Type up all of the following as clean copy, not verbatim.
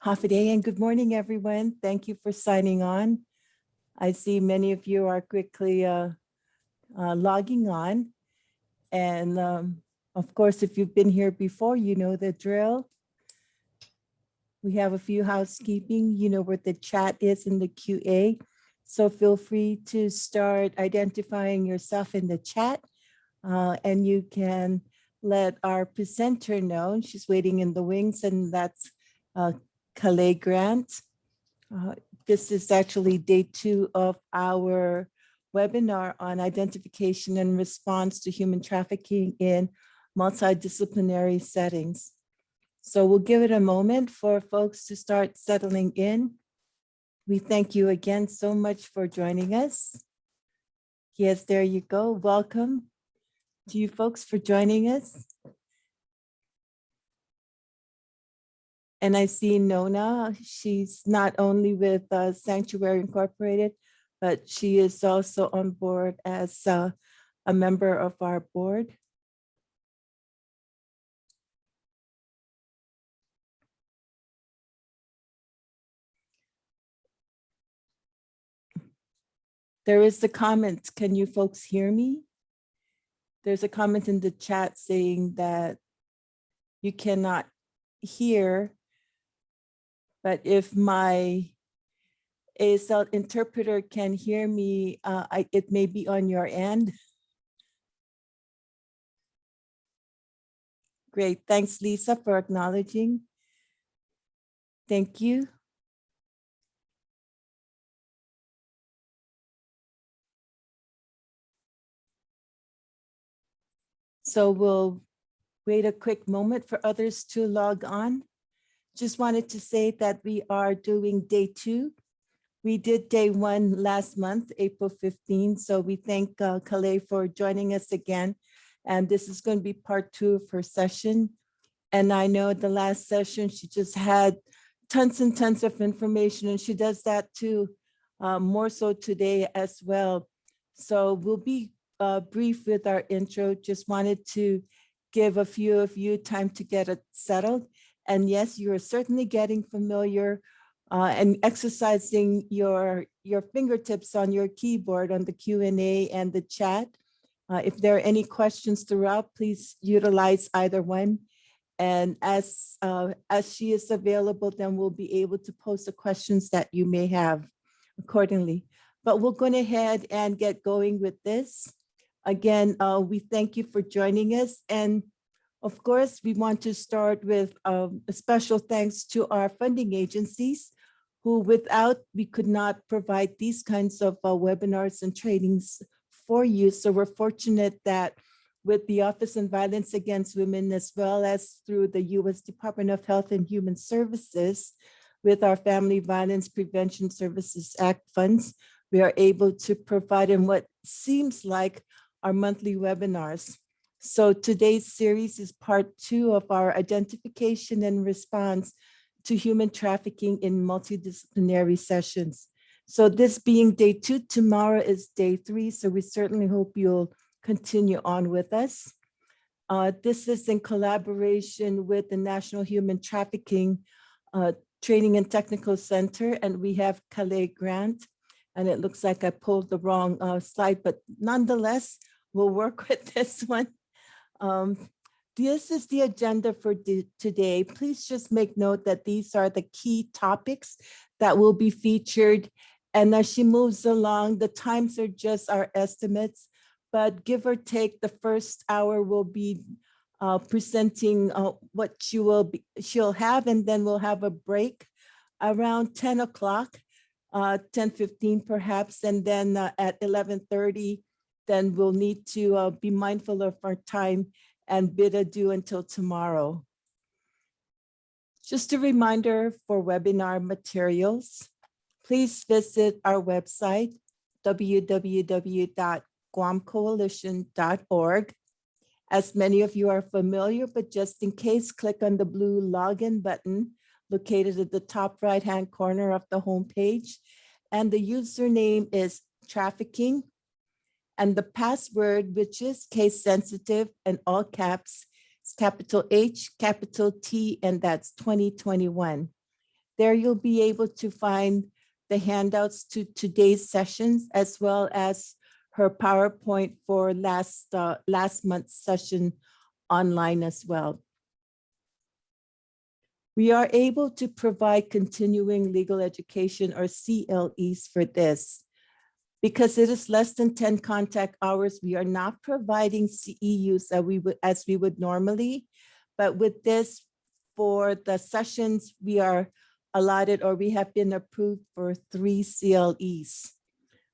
Half a day and good morning, everyone. Thank you for signing on. I see many of you are quickly logging on. And of course, if you've been here before, you know the drill. We have a few housekeeping, you know where the chat is in the QA. So feel free to start identifying yourself in the chat and you can let our presenter know. She's waiting in the wings, and that's Calais Grant. This is actually day 2 of our webinar on identification and response to human trafficking in multidisciplinary settings. So we'll give it a moment for folks to start settling in. We thank you again so much for joining us. Yes, there you go. Welcome to you folks for joining us. And I see Nona, she's not only with Sanctuary Incorporated, but she is also on board as a member of our board. There is the comment, can you folks hear me? There's a comment in the chat saying that you cannot hear, but if my ASL interpreter can hear me, it may be on your end. Great, thanks Lisa for acknowledging. Thank you. So we'll wait a quick moment for others to log on. Just wanted to say that we are doing day 2. We did day 1 last month, April 15. So we thank Calais for joining us again. And this is going to be part 2 of her session. And I know the last session, she just had tons and tons of information, and she does that too, more so today as well. So we'll be brief with our intro. Just wanted to give a few of you time to get it settled. And yes, you are certainly getting familiar and exercising your fingertips on your keyboard on the Q&A and the chat. If there are any questions throughout, please utilize either one. And as she is available, then we'll be able to post the questions that you may have accordingly. But we'll go ahead and get going with this. Again, we thank you for joining us. And of course, we want to start with a special thanks to our funding agencies who without, we could not provide these kinds of webinars and trainings for you. So we're fortunate that with the Office on Violence Against Women, as well as through the U.S. Department of Health and Human Services, with our Family Violence Prevention Services Act funds, we are able to provide in what seems like our monthly webinars. So today's series is part 2 of our identification and response to human trafficking in multidisciplinary sessions. So this being day 2, tomorrow is day 3. So we certainly hope you'll continue on with us. This is in collaboration with the National Human Trafficking Training and Technical Center, and we have Calais Grant. And it looks like I pulled the wrong slide, but nonetheless, we'll work with this one. This is the agenda for today. Please just make note that these are the key topics that will be featured. And as she moves along, the times are just our estimates, but give or take, the first hour will be presenting what she'll have, and then we'll have a break around 10 o'clock, 10:15 perhaps, and then at 11:30, then we'll need to be mindful of our time and bid adieu until tomorrow. Just a reminder for webinar materials, please visit our website, www.guamcoalition.org. As many of you are familiar, but just in case, click on the blue login button located at the top right-hand corner of the homepage. And the username is Trafficking. And the password, which is case sensitive and all caps, is capital H, capital T, and that's 2021. There you'll be able to find the handouts to today's sessions, as well as her PowerPoint for last month's session online as well. We are able to provide continuing legal education, or CLEs, for this. Because it is less than 10 contact hours, we are not providing CEUs as we would normally. But with this, for the sessions, we are allotted, or we have been approved for 3 CLEs.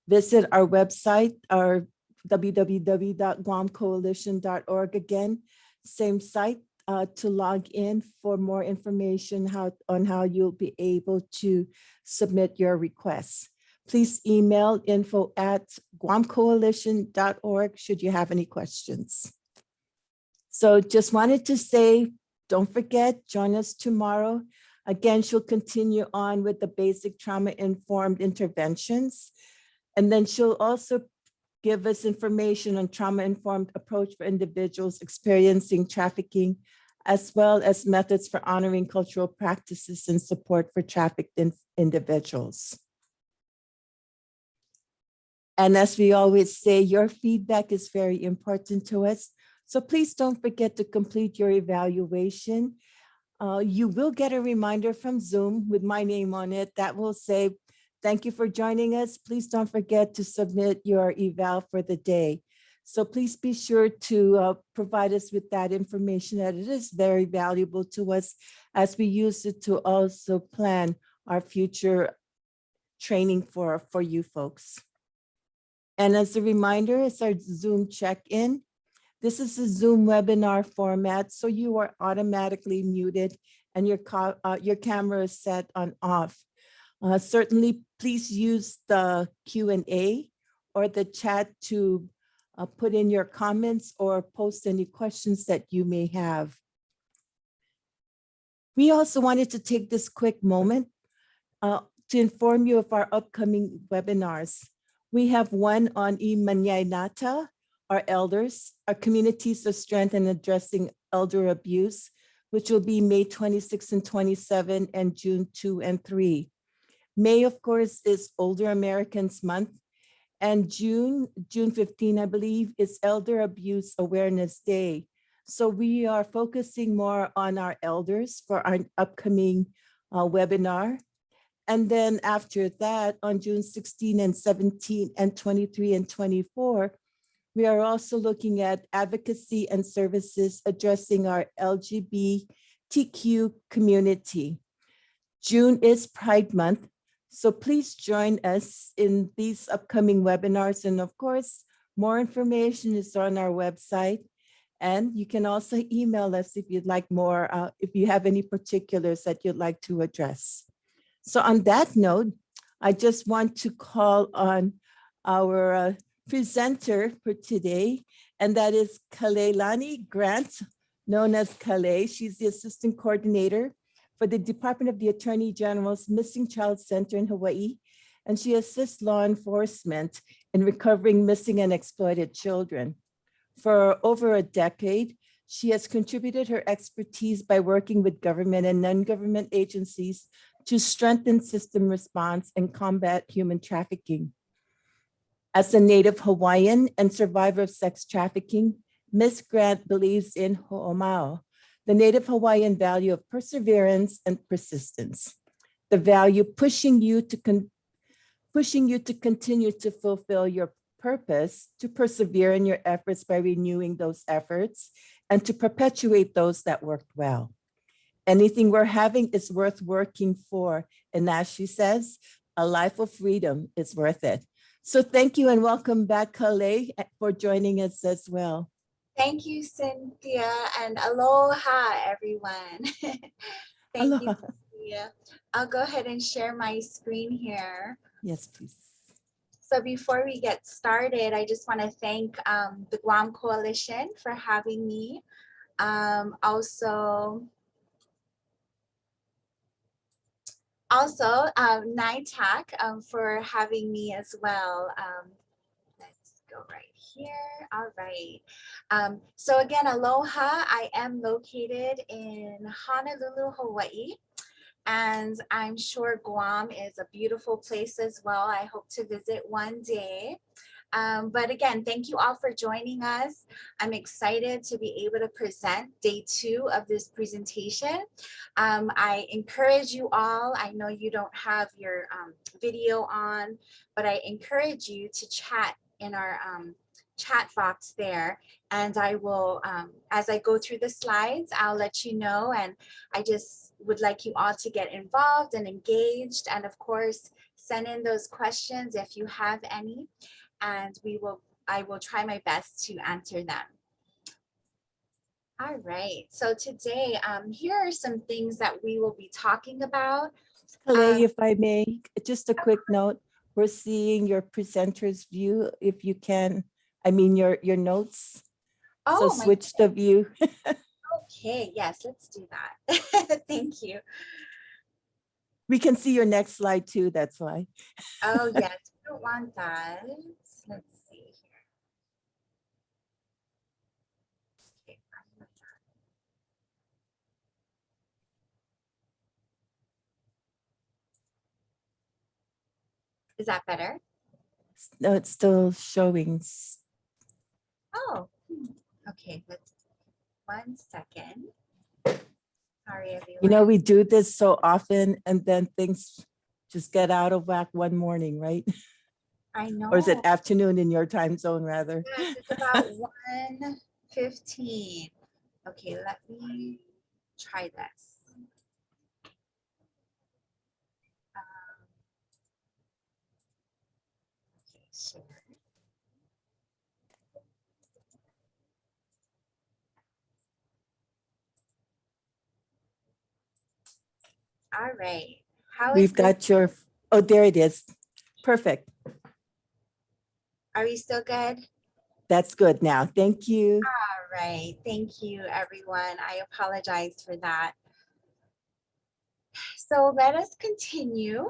Visit our website, our www.guamcoalition.org. Again, same site to log in for more information on how you'll be able to submit your requests. Please email info@guamcoalition.org should you have any questions. So just wanted to say, don't forget, join us tomorrow. Again, she'll continue on with the basic trauma-informed interventions. And then she'll also give us information on trauma-informed approach for individuals experiencing trafficking, as well as methods for honoring cultural practices and support for trafficked individuals. And as we always say, your feedback is very important to us. So please don't forget to complete your evaluation. You will get a reminder from Zoom with my name on it that will say, thank you for joining us. Please don't forget to submit your eval for the day. So please be sure to provide us with that information, that it is very valuable to us as we use it to also plan our future training for you folks. And as a reminder, it's our Zoom check-in. This is a Zoom webinar format, so you are automatically muted and your camera is set on off. Certainly, please use the Q&A or the chat to put in your comments or post any questions that you may have. We also wanted to take this quick moment to inform you of our upcoming webinars. We have one on Imanyaynata, our elders, our communities of strength in addressing elder abuse, which will be May 26 and 27 and June 2 and 3. May, of course, is Older Americans Month, and June 15, I believe, is Elder Abuse Awareness Day. So we are focusing more on our elders for our upcoming webinar. And then after that, on June 16 and 17 and 23 and 24, we are also looking at advocacy and services addressing our LGBTQ community. June is Pride Month, so please join us in these upcoming webinars. And of course, more information is on our website. And you can also email us if you'd like more, if you have any particulars that you'd like to address. So on that note, I just want to call on our presenter for today, and that is Kaleilani Grant, known as Kale. She's the Assistant Coordinator for the Department of the Attorney General's Missing Child Center in Hawaii, and she assists law enforcement in recovering missing and exploited children. For over a decade, she has contributed her expertise by working with government and non-government agencies to strengthen system response and combat human trafficking. As a native Hawaiian and survivor of sex trafficking, Ms. Grant believes in ho'omau, the native Hawaiian value of perseverance and persistence, the value pushing you to continue to fulfill your purpose, to persevere in your efforts by renewing those efforts, and to perpetuate those that worked well. Anything we're having is worth working for. And as she says, a life of freedom is worth it. So thank you and welcome back, Kale, for joining us as well. Thank you, Cynthia, and aloha, everyone. Thank you, Cynthia. I'll go ahead and share my screen here. Yes, please. So before we get started, I just want to thank the Guam Coalition for having me. Also, NITAC for having me as well. Let's go right here. All right. So again, aloha. I am located in Honolulu, Hawaii. And I'm sure Guam is a beautiful place as well. I hope to visit one day. But again, thank you all for joining us. I'm excited to be able to present day 2 of this presentation. I encourage you all, I know you don't have your video on, but I encourage you to chat in our chat box there. And I will, as I go through the slides, I'll let you know. And I just would like you all to get involved and engaged. And of course, send in those questions if you have any, and I will try my best to answer them. All right, so today, here are some things that we will be talking about. Kalei, if I may, just a quick note. We're seeing your presenter's view, if you can, I mean, your notes. So Oh, switch the view. okay, yes, let's do that. Thank you. We can see your next slide too, that's why. Oh, yes, we don't want that. Let's see here. Okay. Is that better? No, it's still showing. Oh, okay, let's, 1 second. Sorry, everyone. You know, we do this so often and then things just get out of whack one morning, right? I know. Or is it afternoon in your time zone rather? Yes, it's about 1:15. Okay, let me try this. Okay, share. All right. How is We've got your, oh, there it is. Perfect. Are we still good? That's good now. Thank you. All right. Thank you, everyone. I apologize for that. So let us continue.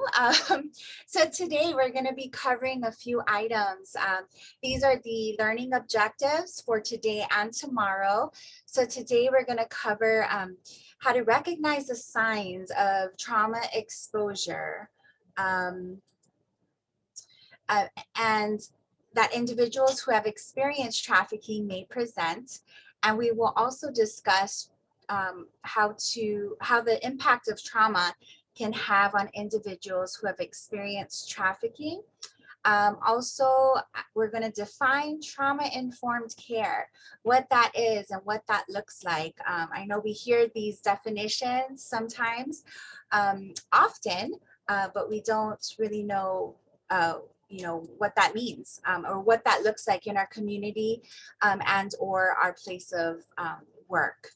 So today we're going to be covering a few items. These are the learning objectives for today and tomorrow. So today we're going to cover how to recognize the signs of trauma exposure, and that individuals who have experienced trafficking may present. And we will also discuss how the impact of trauma can have on individuals who have experienced trafficking. Also, we're going to define trauma-informed care, what that is and what that looks like. I know we hear these definitions sometimes, often, but we don't really know what that means, or what that looks like in our community, and or our place of work.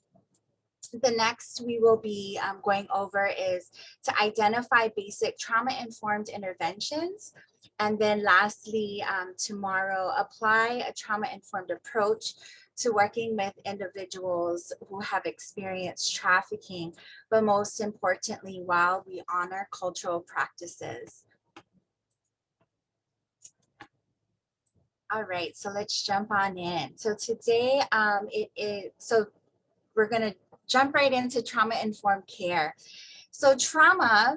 The next we will be going over is to identify basic trauma-informed interventions. And then lastly, tomorrow, apply a trauma-informed approach to working with individuals who have experienced trafficking, but most importantly, while we honor cultural practices. All right, so let's jump on in. So today, we're gonna jump right into trauma-informed care. So trauma,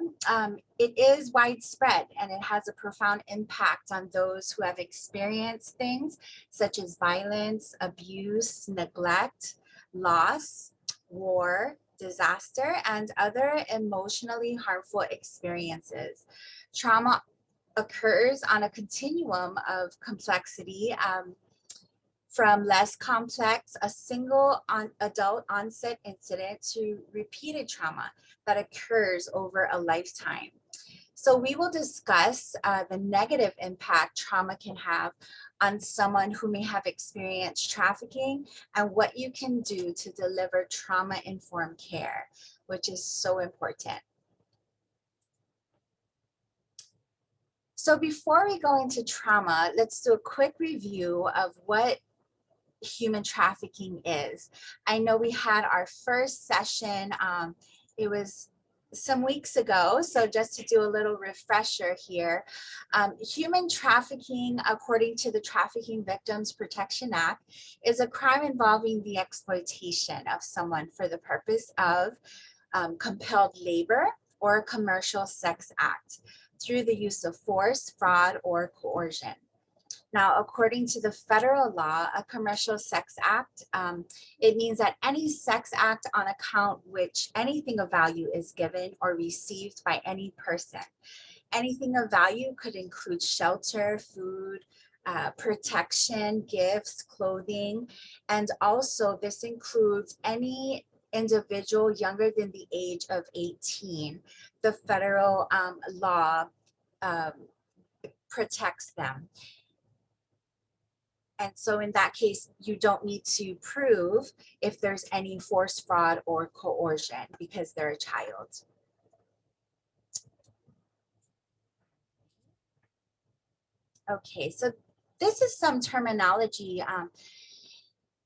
it is widespread and it has a profound impact on those who have experienced things such as violence, abuse, neglect, loss, war, disaster, and other emotionally harmful experiences. Trauma occurs on a continuum of complexity, from less complex, a single adult onset incident, to repeated trauma that occurs over a lifetime. So we will discuss the negative impact trauma can have on someone who may have experienced trafficking and what you can do to deliver trauma-informed care, which is so important. So before we go into trauma, let's do a quick review of what human trafficking is. I know we had our first session, it was some weeks ago, so just to do a little refresher here. Human trafficking, according to the Trafficking Victims Protection Act, is a crime involving the exploitation of someone for the purpose of compelled labor, or a commercial sex act through the use of force, fraud, or coercion. Now, according to the federal law, a commercial sex act, it means that any sex act on account which anything of value is given or received by any person. Anything of value could include shelter, food, protection, gifts, clothing, and also this includes any individual younger than the age of 18. The federal law um, protects them. And so in that case, you don't need to prove if there's any force, fraud, or coercion because they're a child. Okay, so this is some terminology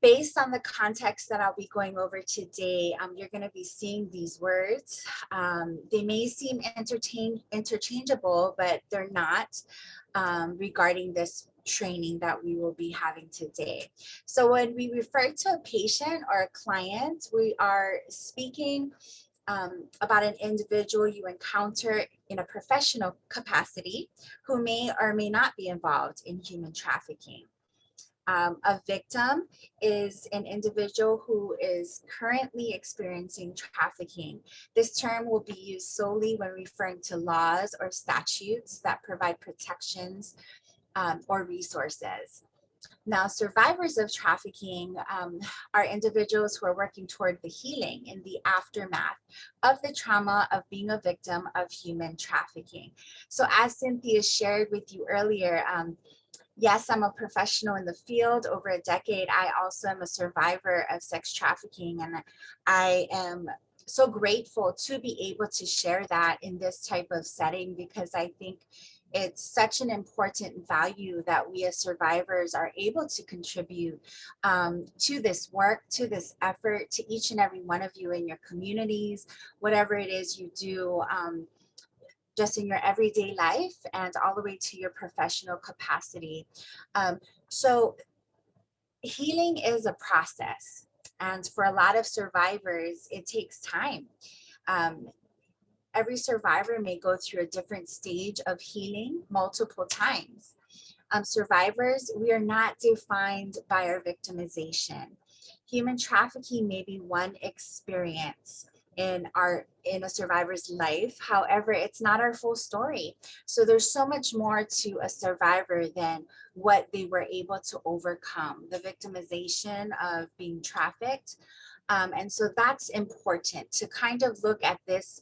based on the context that I'll be going over today. You're going to be seeing these words. They may seem interchangeable, but they're not regarding this training that we will be having today. So when we refer to a patient or a client, we are speaking about an individual you encounter in a professional capacity who may or may not be involved in human trafficking. A victim is an individual who is currently experiencing trafficking. This term will be used solely when referring to laws or statutes that provide protections or resources. Now, survivors of trafficking are individuals who are working toward the healing in the aftermath of the trauma of being a victim of human trafficking. So as Cynthia shared with you earlier, yes, I'm a professional in the field over a decade. I also am a survivor of sex trafficking, and I am so grateful to be able to share that in this type of setting because I think it's such an important value that we as survivors are able to contribute to this work, to this effort, to each and every one of you in your communities, whatever it is you do. Just in your everyday life and all the way to your professional capacity. So healing is a process. And for a lot of survivors, it takes time. Every survivor may go through a different stage of healing multiple times. Survivors, we are not defined by our victimization. Human trafficking may be one experience in a survivor's life. However, it's not our full story. So there's so much more to a survivor than what they were able to overcome, the victimization of being trafficked. And so that's important to kind of look at this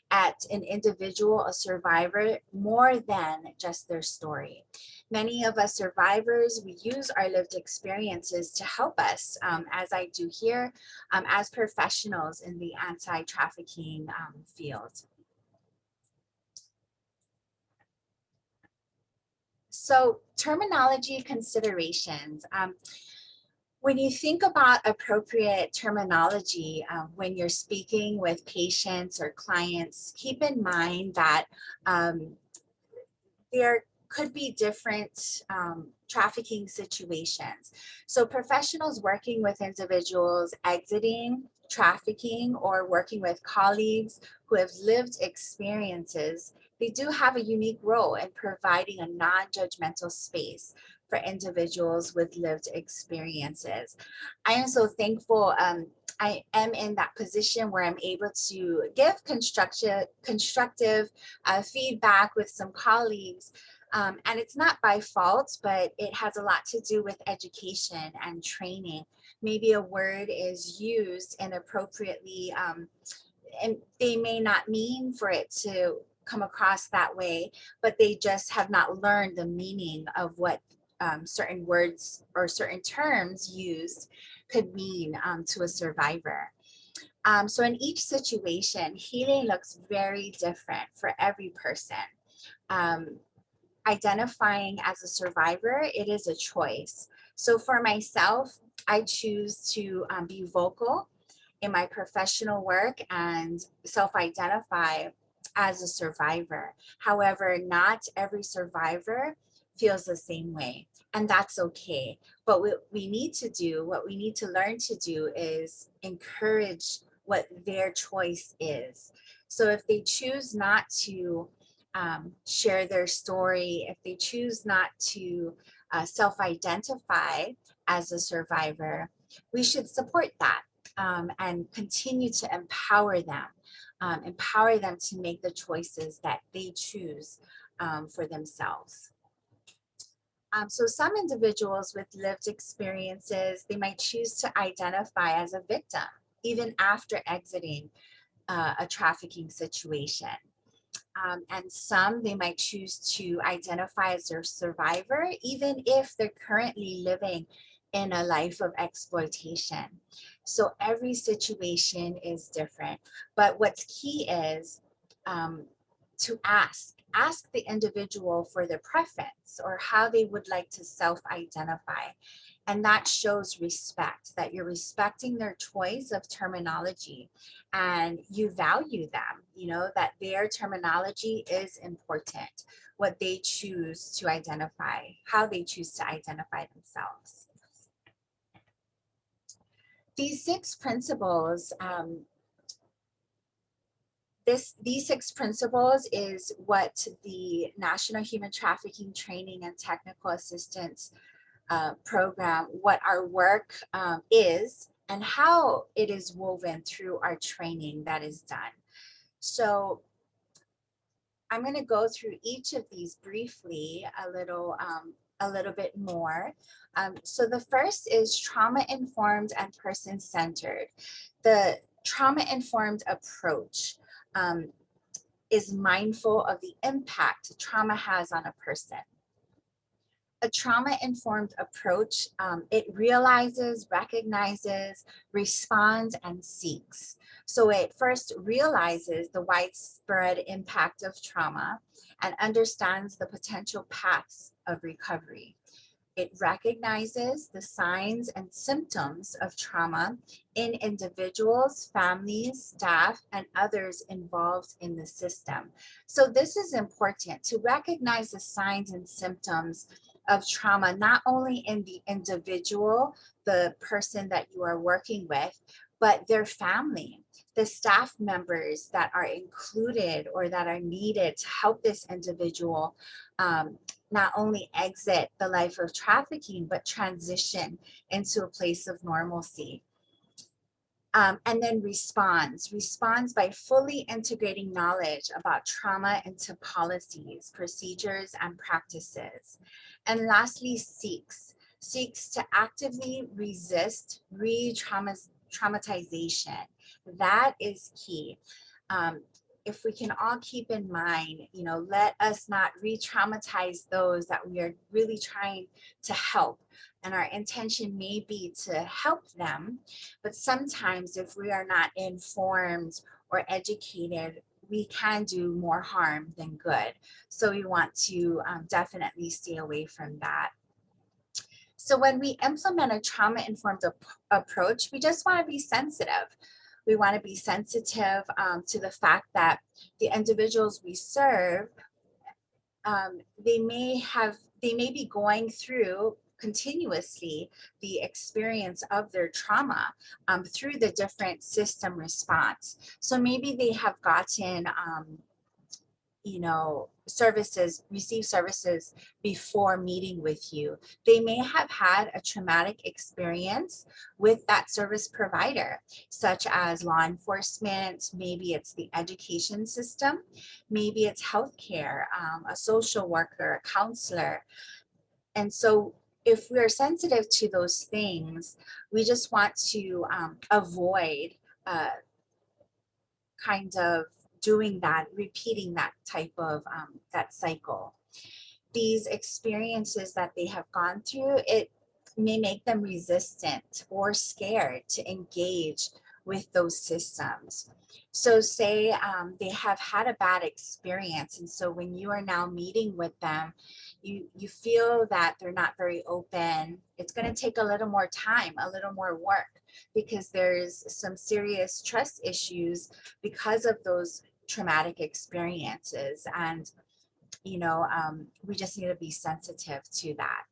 at an individual, a survivor, more than just their story. Many of us survivors, we use our lived experiences to help us, as I do here, as professionals in the anti-trafficking field. So terminology considerations. When you think about appropriate terminology, when you're speaking with patients or clients, keep in mind that there could be different trafficking situations. So professionals working with individuals exiting trafficking or working with colleagues who have lived experiences, they do have a unique role in providing a non-judgmental space for individuals with lived experiences. I am so thankful I am in that position where I'm able to give constructive feedback with some colleagues. And it's not by fault, but it has a lot to do with education and training. Maybe a word is used inappropriately, and they may not mean for it to come across that way, but they just have not learned the meaning of what certain words or certain terms used could mean to a survivor. So in each situation, healing looks very different for every person. Identifying as a survivor, it is a choice. So for myself, I choose to be vocal in my professional work and self-identify as a survivor. However, not every survivor feels the same way, and that's okay. But what we need to learn to do is encourage what their choice is. So if they choose not to share their story, if they choose not to self-identify as a survivor, we should support that and continue to empower them to make the choices that they choose for themselves. So some individuals with lived experiences, they might choose to identify as a victim even after exiting a trafficking situation. And some, they might choose to identify as a survivor, even if they're currently living in a life of exploitation. So every situation is different. But what's key is to ask the individual for their preference or how they would like to self-identify. And that shows respect, that you're respecting their choice of terminology and you value them, you know, that their terminology is important, what they choose to identify, how they choose to identify themselves. These six principles, these six principles is what the National Human Trafficking Training and Technical Assistance program, what our work is and how it is woven through our training that is done. So I'm going to go through each of these briefly a little bit more. So the first is trauma-informed and person-centered. The trauma-informed approach is mindful of the impact trauma has on a person. A trauma-informed approach, it realizes, recognizes, responds, and seeks. So it first realizes the widespread impact of trauma and understands the potential paths of recovery. It recognizes the signs and symptoms of trauma in individuals, families, staff, and others involved in the system. So this is important to recognize the signs and symptoms of trauma, not only in the individual, the person that you are working with, but their family, the staff members that are included or that are needed to help this individual not only exit the life of trafficking, but transition into a place of normalcy. And then responds by fully integrating knowledge about trauma into policies, procedures, and practices. And lastly, seeks to actively resist re-traumatization. That is key. If we can all keep in mind, you know, let us not re-traumatize those that we are really trying to help. And our intention may be to help them, but sometimes if we are not informed or educated, we can do more harm than good. So we want to definitely stay away from that. So when we implement a trauma-informed approach, we just want to be sensitive. We want to be sensitive to the fact that the individuals we serve, they may be going through continuously the experience of their trauma through the different system response. So maybe they have gotten you know, receive services before meeting with you. They may have had a traumatic experience with that service provider, such as law enforcement, maybe it's the education system, maybe it's healthcare, a social worker, a counselor. And so if we're sensitive to those things, we just want to avoid kind of doing that, repeating that type of that cycle. These experiences that they have gone through, it may make them resistant or scared to engage with those systems. So say they have had a bad experience, and so when you are now meeting with them, you feel that they're not very open. It's going to take a little more time, a little more work, because there's some serious trust issues because of those traumatic experiences. And you know, we just need to be sensitive to that.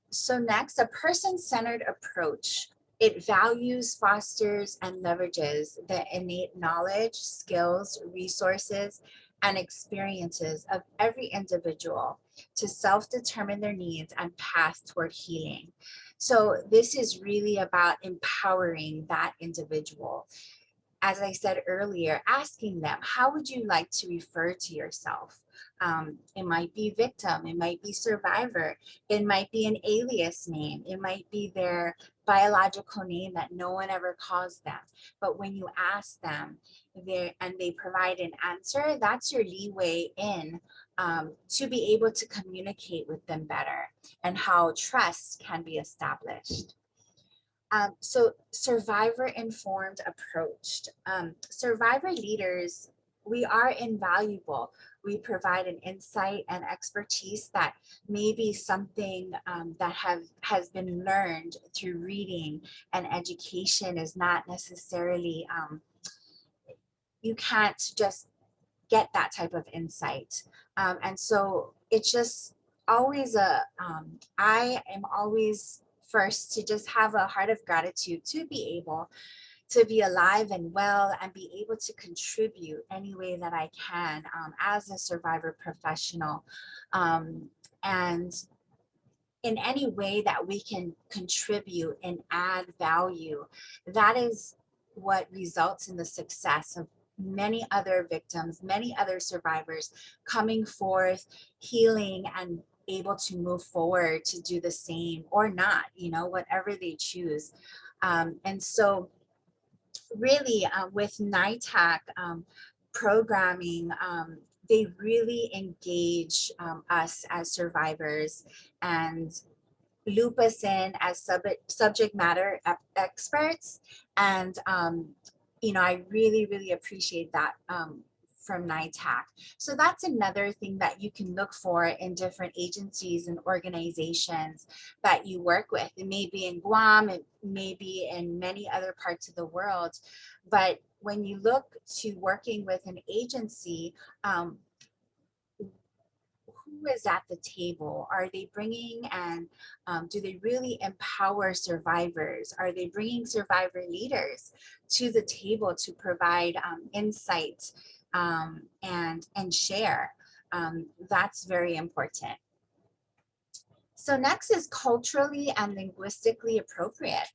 So next, a person-centered approach It values, fosters, and leverages the innate knowledge, skills, resources, and experiences of every individual to self-determine their needs and path toward healing. So this is really about empowering that individual. As I said earlier, asking them, how would you like to refer to yourself? It might be victim, it might be survivor, it might be an alias name, it might be their biological name that no one ever calls them. But when you ask them and they provide an answer, that's your leeway in to be able to communicate with them better and how trust can be established. So survivor-informed approach. Survivor leaders, we are invaluable. We provide an insight and expertise that may be something that has been learned through reading, and education is not necessarily, you can't just get that type of insight. And so it's just always I am always first to just have a heart of gratitude to be able to be alive and well and be able to contribute any way that I can as a survivor professional. And in any way that we can contribute and add value, that is what results in the success of many other victims, many other survivors coming forth, healing, and able to move forward to do the same or not, whatever they choose. And so really with NITAC programming, they really engage us as survivors and loop us in as subject matter experts. And, I really, really appreciate that from NITAC. So that's another thing that you can look for in different agencies and organizations that you work with. It may be in Guam, it may be in many other parts of the world, but when you look to working with an agency, who is at the table? Are they bringing and do they really empower survivors? Are they bringing survivor leaders to the table to provide insight and share? That's very important. So next is culturally and linguistically appropriate.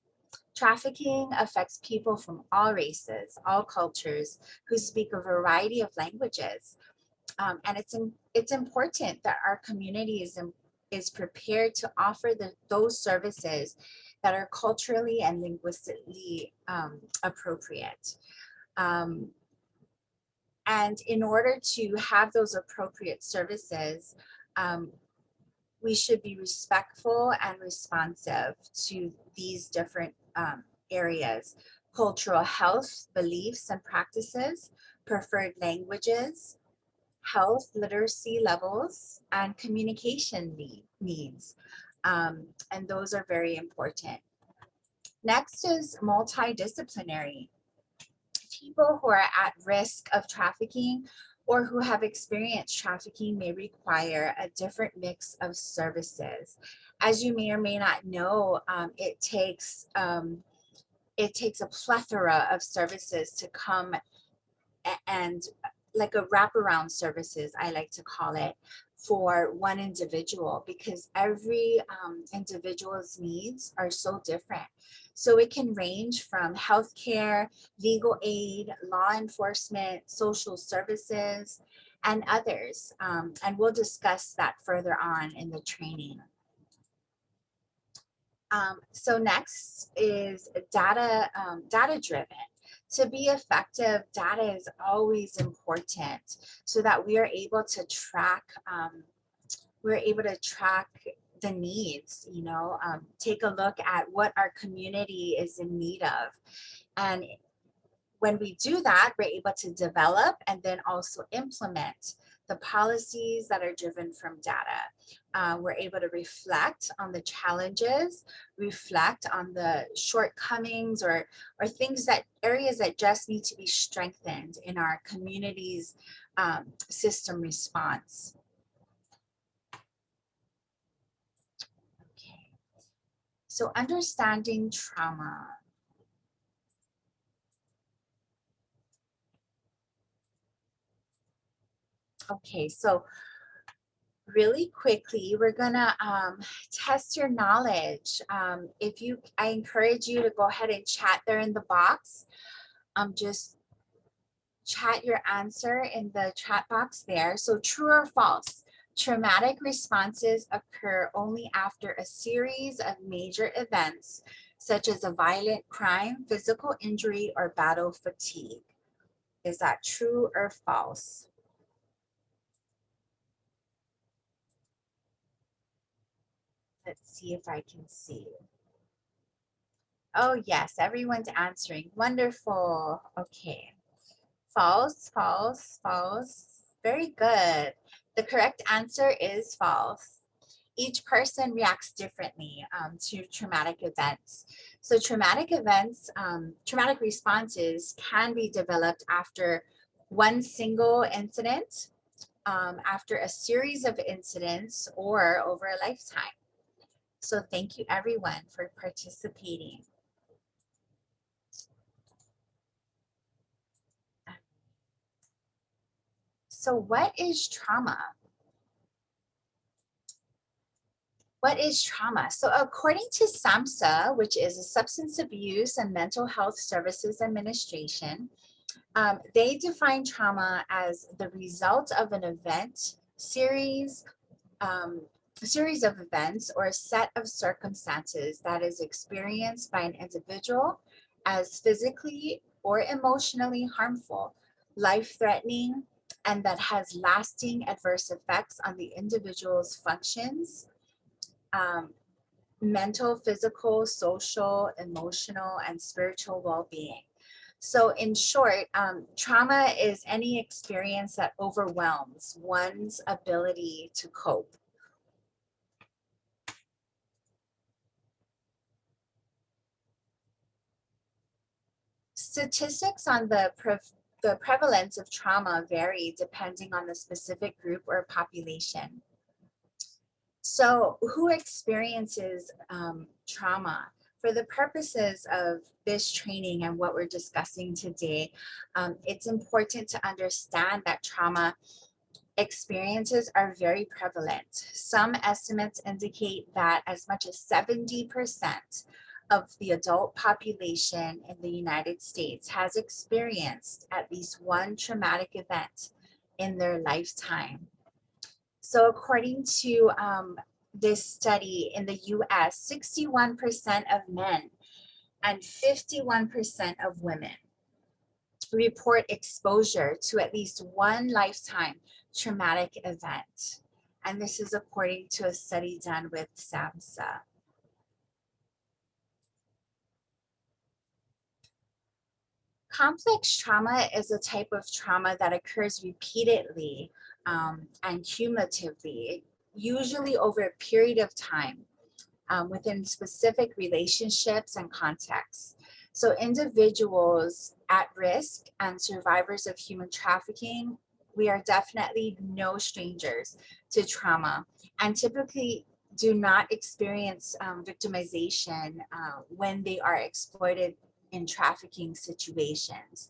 Trafficking affects people from all races, all cultures, who speak a variety of languages. And it's important that our community is prepared to offer those services that are culturally and linguistically appropriate. And in order to have those appropriate services, we should be respectful and responsive to these different areas: cultural health, beliefs and practices, preferred languages, health literacy levels, and communication needs. And those are very important. Next is multidisciplinary. People who are at risk of trafficking or who have experienced trafficking may require a different mix of services. As you may or may not know, it takes a plethora of services to come and like a wraparound services, I like to call it, for one individual, because every individual's needs are so different. So it can range from healthcare, legal aid, law enforcement, social services, and others. And we'll discuss that further on in the training. So next is data driven. To be effective, data is always important so that we are able to track the needs, take a look at what our community is in need of. And when we do that, we're able to develop and then also implement the policies that are driven from data. We're able to reflect on the challenges, reflect on the shortcomings or areas that just need to be strengthened in our community's system response. Okay. So understanding trauma. Okay, so really quickly, we're gonna test your knowledge. I encourage you to go ahead and chat there in the box. Just chat your answer in the chat box there. So true or false? Traumatic responses occur only after a series of major events, such as a violent crime, physical injury, or battle fatigue. Is that true or false? Let's see if I can see. Oh, yes, everyone's answering. Wonderful. Okay. False, false, false. Very good. The correct answer is false. Each person reacts differently to traumatic events. So traumatic events, traumatic responses can be developed after one single incident, after a series of incidents, or over a lifetime. So thank you everyone for participating. So what is trauma? What is trauma? So according to SAMHSA, which is a Substance Abuse and Mental Health Services Administration, they define trauma as the result of an event, series of events, or a set of circumstances that is experienced by an individual as physically or emotionally harmful, life-threatening, and that has lasting adverse effects on the individual's functions, um, mental, physical, social, emotional, and spiritual well-being. So in short, trauma is any experience that overwhelms one's ability to cope. Statistics on the prevalence of trauma vary depending on the specific group or population. So who experiences trauma? For the purposes of this training and what we're discussing today, it's important to understand that trauma experiences are very prevalent. Some estimates indicate that as much as 70% of the adult population in the United States has experienced at least one traumatic event in their lifetime. So according to this study in the US, 61% of men and 51% of women report exposure to at least one lifetime traumatic event. And this is according to a study done with SAMHSA. Complex trauma is a type of trauma that occurs repeatedly and cumulatively, usually over a period of time within specific relationships and contexts. So individuals at risk and survivors of human trafficking, we are definitely no strangers to trauma, and typically do not experience victimization when they are exploited in trafficking situations.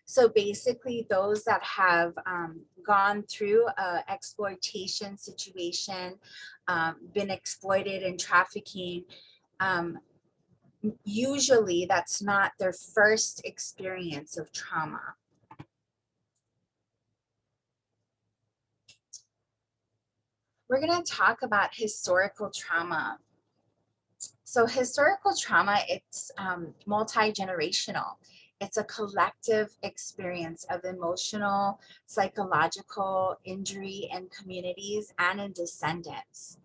So basically those that have gone through an exploitation situation, been exploited in trafficking, usually that's not their first experience of trauma. We're going to talk about historical trauma. So historical trauma, it's multi-generational. It's a collective experience of emotional, psychological injury in communities and in descendants.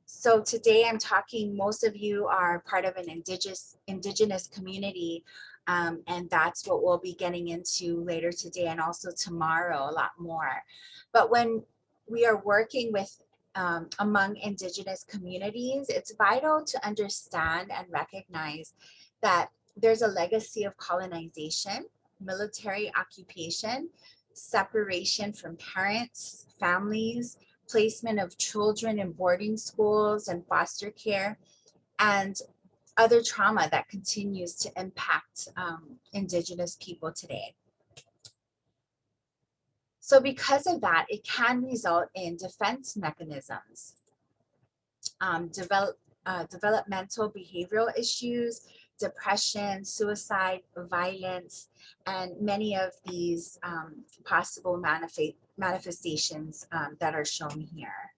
So today I'm talking, most of you are part of an indigenous community, and that's what we'll be getting into later today and also tomorrow a lot more. But when we are working with among indigenous communities, it's vital to understand and recognize that there's a legacy of colonization, military occupation, separation from parents, families, placement of children in boarding schools and foster care, and other trauma that continues to impact Indigenous people today. So because of that, it can result in defense mechanisms, developmental behavioral issues, depression, suicide, violence, and many of these possible manifestations that are shown here.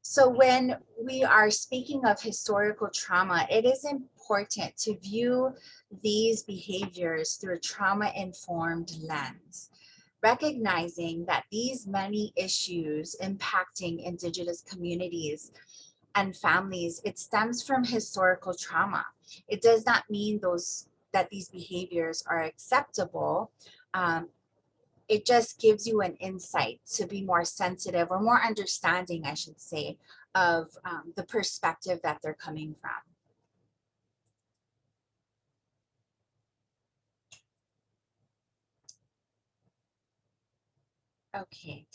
So when we are speaking of historical trauma, it is important to view these behaviors through a trauma-informed lens, recognizing that these many issues impacting Indigenous communities and families, it stems from historical trauma. It does not mean that these behaviors are acceptable. It just gives you an insight to be more sensitive or more understanding, I should say, of the perspective that they're coming from. Okay.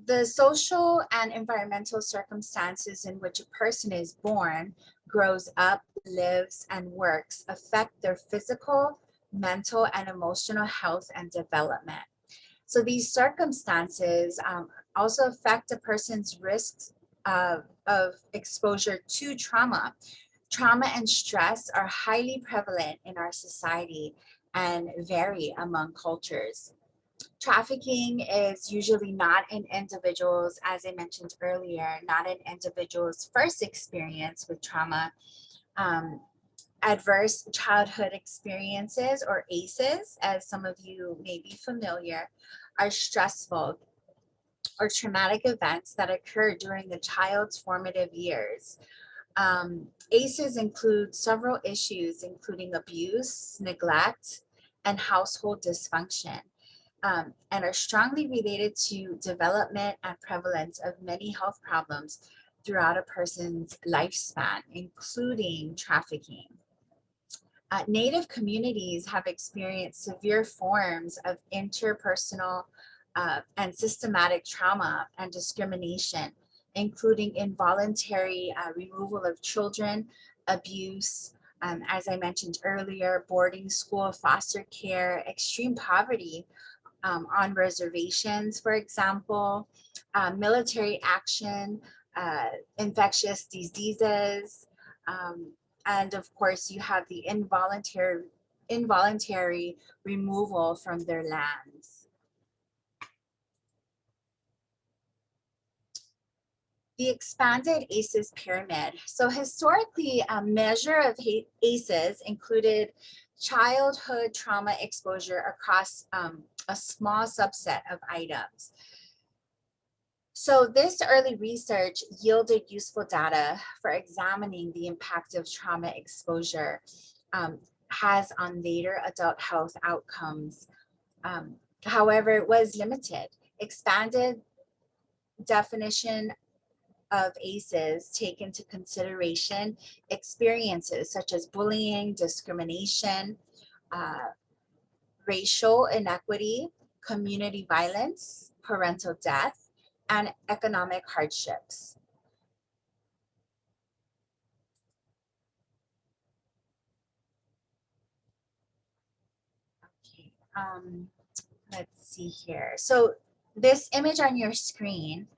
The social and environmental circumstances in which a person is born, grows up, lives, and works affect their physical, mental, and emotional health and development. So these circumstances also affect a person's risks of exposure to trauma. Trauma and stress are highly prevalent in our society and vary among cultures. Trafficking is usually not in individuals, as I mentioned earlier, not in individuals' first experience with trauma. Adverse childhood experiences, or ACEs, as some of you may be familiar, are stressful or traumatic events that occur during the child's formative years. ACEs include several issues, including abuse, neglect, and household dysfunction, and are strongly related to development and prevalence of many health problems throughout a person's lifespan, including trafficking. Native communities have experienced severe forms of interpersonal and systematic trauma and discrimination, including involuntary removal of children, abuse, as I mentioned earlier, boarding school, foster care, extreme poverty on reservations, for example, military action, infectious diseases, and of course, you have the involuntary removal from their lands. The expanded ACEs pyramid. So historically, a measure of ACEs included childhood trauma exposure across a small subset of items. So this early research yielded useful data for examining the impact of trauma exposure has on later adult health outcomes. However, it was limited. Expanded definition of ACEs take into consideration experiences such as bullying, discrimination, racial inequity, community violence, parental death, and economic hardships. Okay, let's see here. So this image on your screen,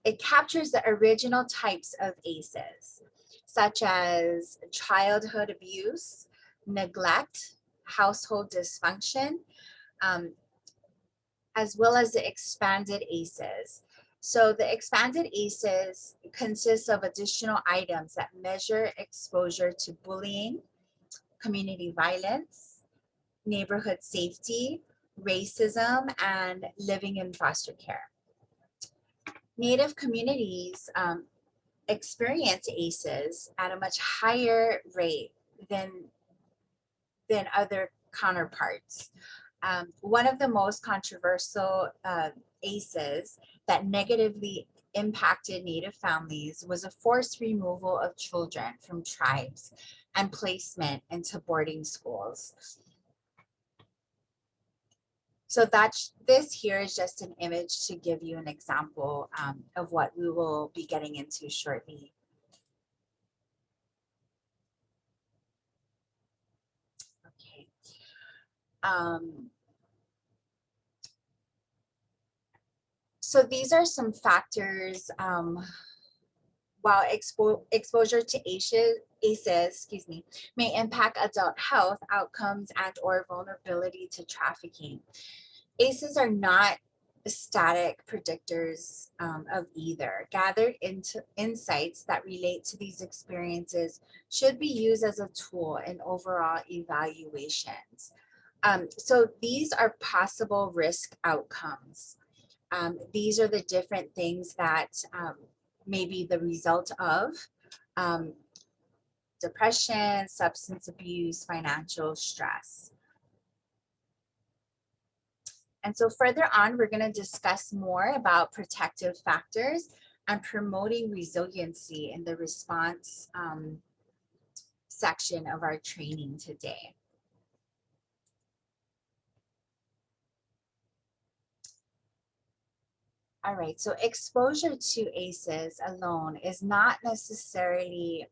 it captures the original types of ACEs, such as childhood abuse, neglect, household dysfunction, as well as the expanded ACEs. So the expanded ACEs consists of additional items that measure exposure to bullying, community violence, neighborhood safety, racism, and living in foster care. Native communities experience ACEs at a much higher rate than other counterparts. One of the most controversial ACEs that negatively impacted Native families was a forced removal of children from tribes and placement into boarding schools. So this here is just an image to give you an example of what we will be getting into shortly. Okay. So these are some factors while exposure to ACEs, may impact adult health outcomes and or vulnerability to trafficking. ACEs are not static predictors of either. Gathered into insights that relate to these experiences should be used as a tool in overall evaluations. So these are possible risk outcomes. These are the different things that may be the result of um, depression, substance abuse, financial stress. And so further on, we're going to discuss more about protective factors and promoting resiliency in the response section of our training today. All right, so exposure to ACEs alone is not necessarily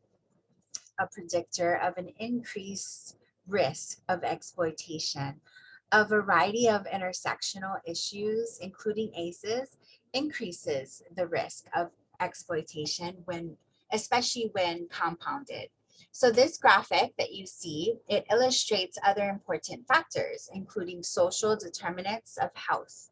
a predictor of an increased risk of exploitation. A variety of intersectional issues, including ACEs, increases the risk of exploitation especially when compounded. So this graphic that you see, it illustrates other important factors, including social determinants of health.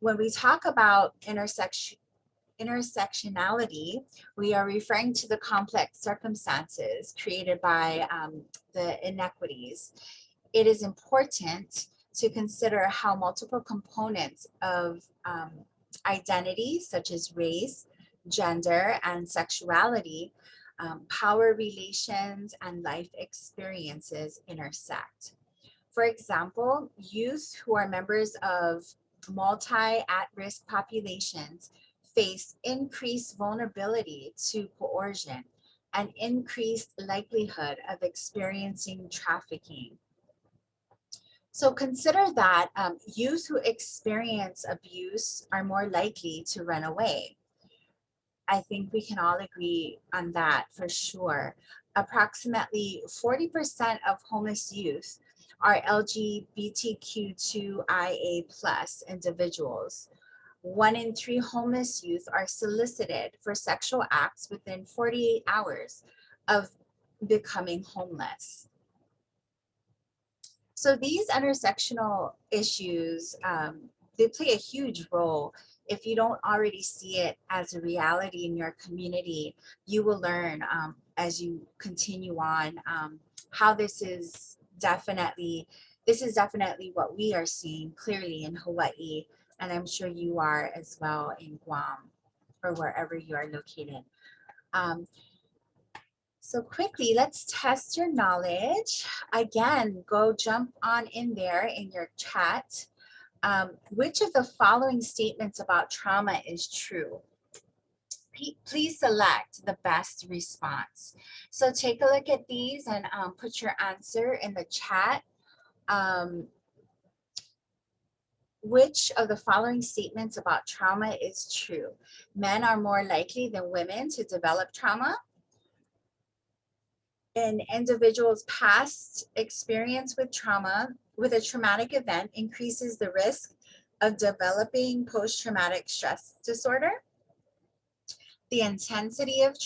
When we talk about intersectionality, we are referring to the complex circumstances created by the inequities. It is important to consider how multiple components of identity, such as race, gender, and sexuality, power relations, and life experiences intersect. For example, youth who are members of multi-at-risk populations face increased vulnerability to coercion and increased likelihood of experiencing trafficking. So consider that youth who experience abuse are more likely to run away. I think we can all agree on that for sure. Approximately 40% of homeless youth are LGBTQ2IA+ individuals. 1 in 3 homeless youth are solicited for sexual acts within 48 hours of becoming homeless. So these intersectional issues, they play a huge role. If you don't already see it as a reality in your community, you will learn as you continue on how this is definitely what we are seeing clearly in Hawaii, and I'm sure you are as well in Guam or wherever you are located. So quickly, let's test your knowledge. Again, go jump on in there in your chat. Which of the following statements about trauma is true? Please select the best response. So take a look at these and put your answer in the chat. Which of the following statements about trauma is true? Men are more likely than women to develop trauma. An individual's past experience with trauma, with a traumatic event, increases the risk of developing post-traumatic stress disorder. The intensity of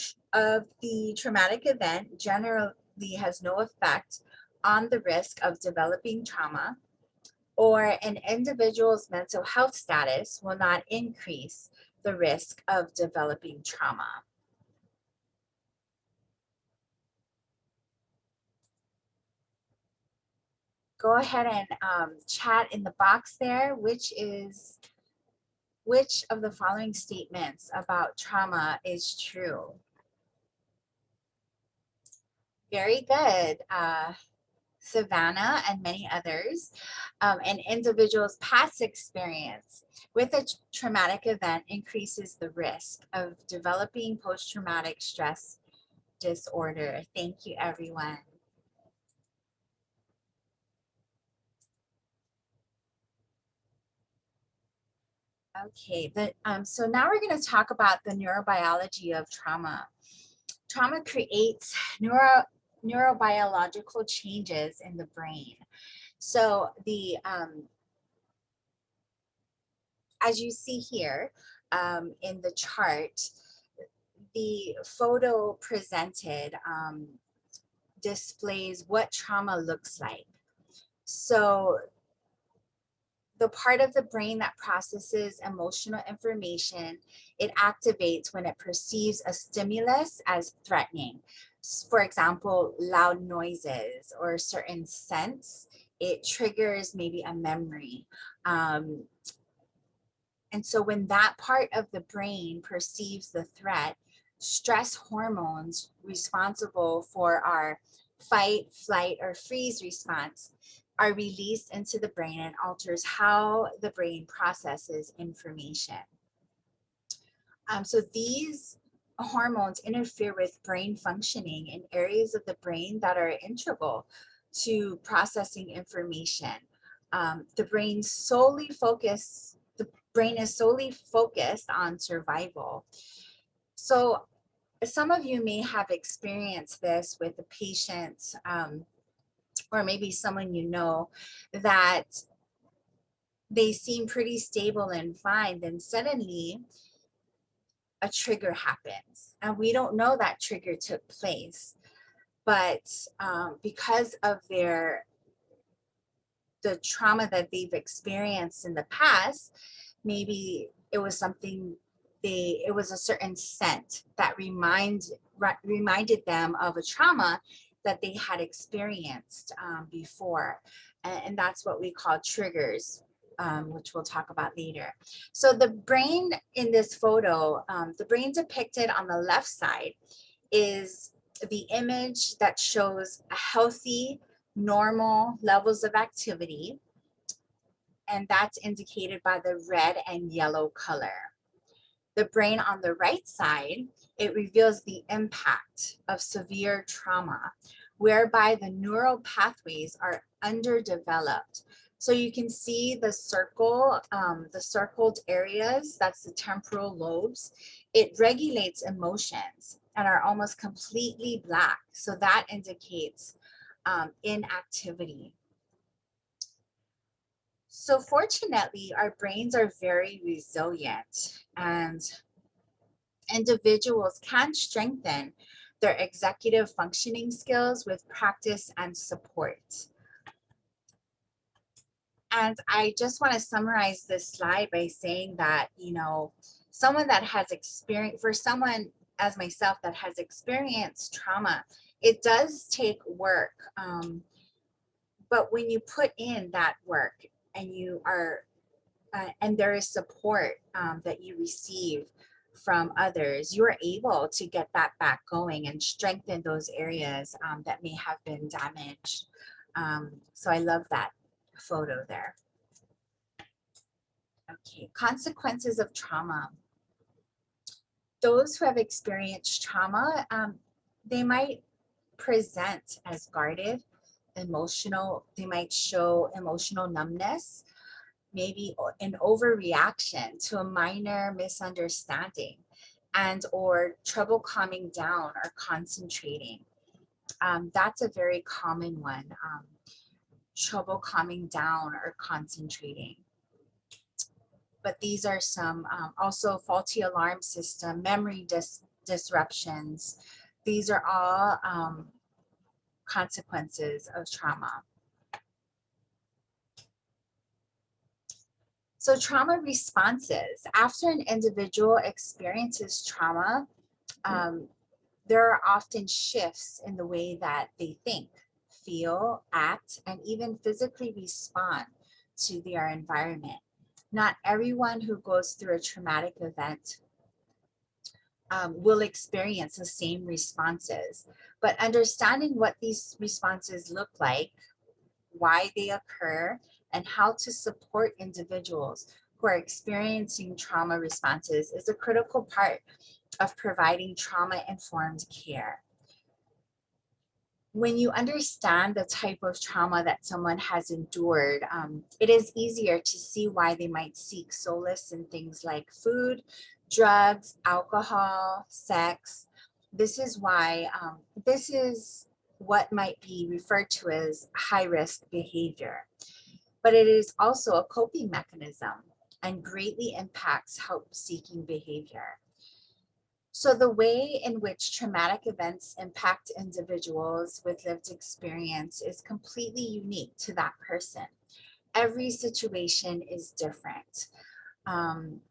the traumatic event generally has no effect on the risk of developing trauma, or an individual's mental health status will not increase the risk of developing trauma. Go ahead and chat in the box there, which of the following statements about trauma is true? Very good, Savannah and many others. An individual's past experience with a traumatic event increases the risk of developing post-traumatic stress disorder. Thank you, everyone. Okay, so now we're going to talk about the neurobiology of trauma. Trauma creates neurobiological changes in the brain. So as you see here in the chart, the photo presented displays what trauma looks like. So the part of the brain that processes emotional information, it activates when it perceives a stimulus as threatening. For example, loud noises or certain scents, it triggers maybe a memory. And so when that part of the brain perceives the threat, stress hormones responsible for our fight, flight, or freeze response are released into the brain and alters how the brain processes information. So these hormones interfere with brain functioning in areas of the brain that are integral to processing information. The brain is solely focused on survival. So some of you may have experienced this with a patient or maybe someone you know that they seem pretty stable and fine, then suddenly a trigger happens and we don't know that trigger took place, but because of the trauma that they've experienced in the past, maybe it was something it was a certain scent that reminded them of a trauma that they had experienced before. And that's what we call triggers, which we'll talk about later. So the brain in this photo, the brain depicted on the left side is the image that shows a healthy, normal levels of activity, and that's indicated by the red and yellow color. The brain on the right side, it reveals the impact of severe trauma, whereby the neural pathways are underdeveloped. So you can see the circled areas, that's the temporal lobes. It regulates emotions and are almost completely black. So that indicates inactivity. So fortunately, our brains are very resilient and individuals can strengthen their executive functioning skills with practice and support. And I just want to summarize this slide by saying that, someone that has experienced, for someone as myself that has experienced trauma, it does take work. But when you put in that work and you are, and there is support that you receive from others, you're able to get that back going and strengthen those areas that may have been damaged. So I love that photo there. Okay, consequences of trauma. Those who have experienced trauma, they might present as guarded, emotional, they might show emotional numbness, maybe an overreaction to a minor misunderstanding, and or trouble calming down or concentrating. That's a very common one, trouble calming down or concentrating. But these are some also faulty alarm system, memory disruptions. These are all consequences of trauma. So trauma responses. After an individual experiences trauma, there are often shifts in the way that they think, feel, act, and even physically respond to their environment. Not everyone who goes through a traumatic event will experience the same responses, but understanding what these responses look like, why they occur, and how to support individuals who are experiencing trauma responses is a critical part of providing trauma-informed care. when you understand the type of trauma that someone has endured, it is easier to see why they might seek solace in things like food, drugs, alcohol, sex. This is why, this is what might be referred to as high-risk behavior, but it is also a coping mechanism and greatly impacts help-seeking behavior. So the way in which traumatic events impact individuals with lived experience is completely unique to that person. Every situation is different. Um,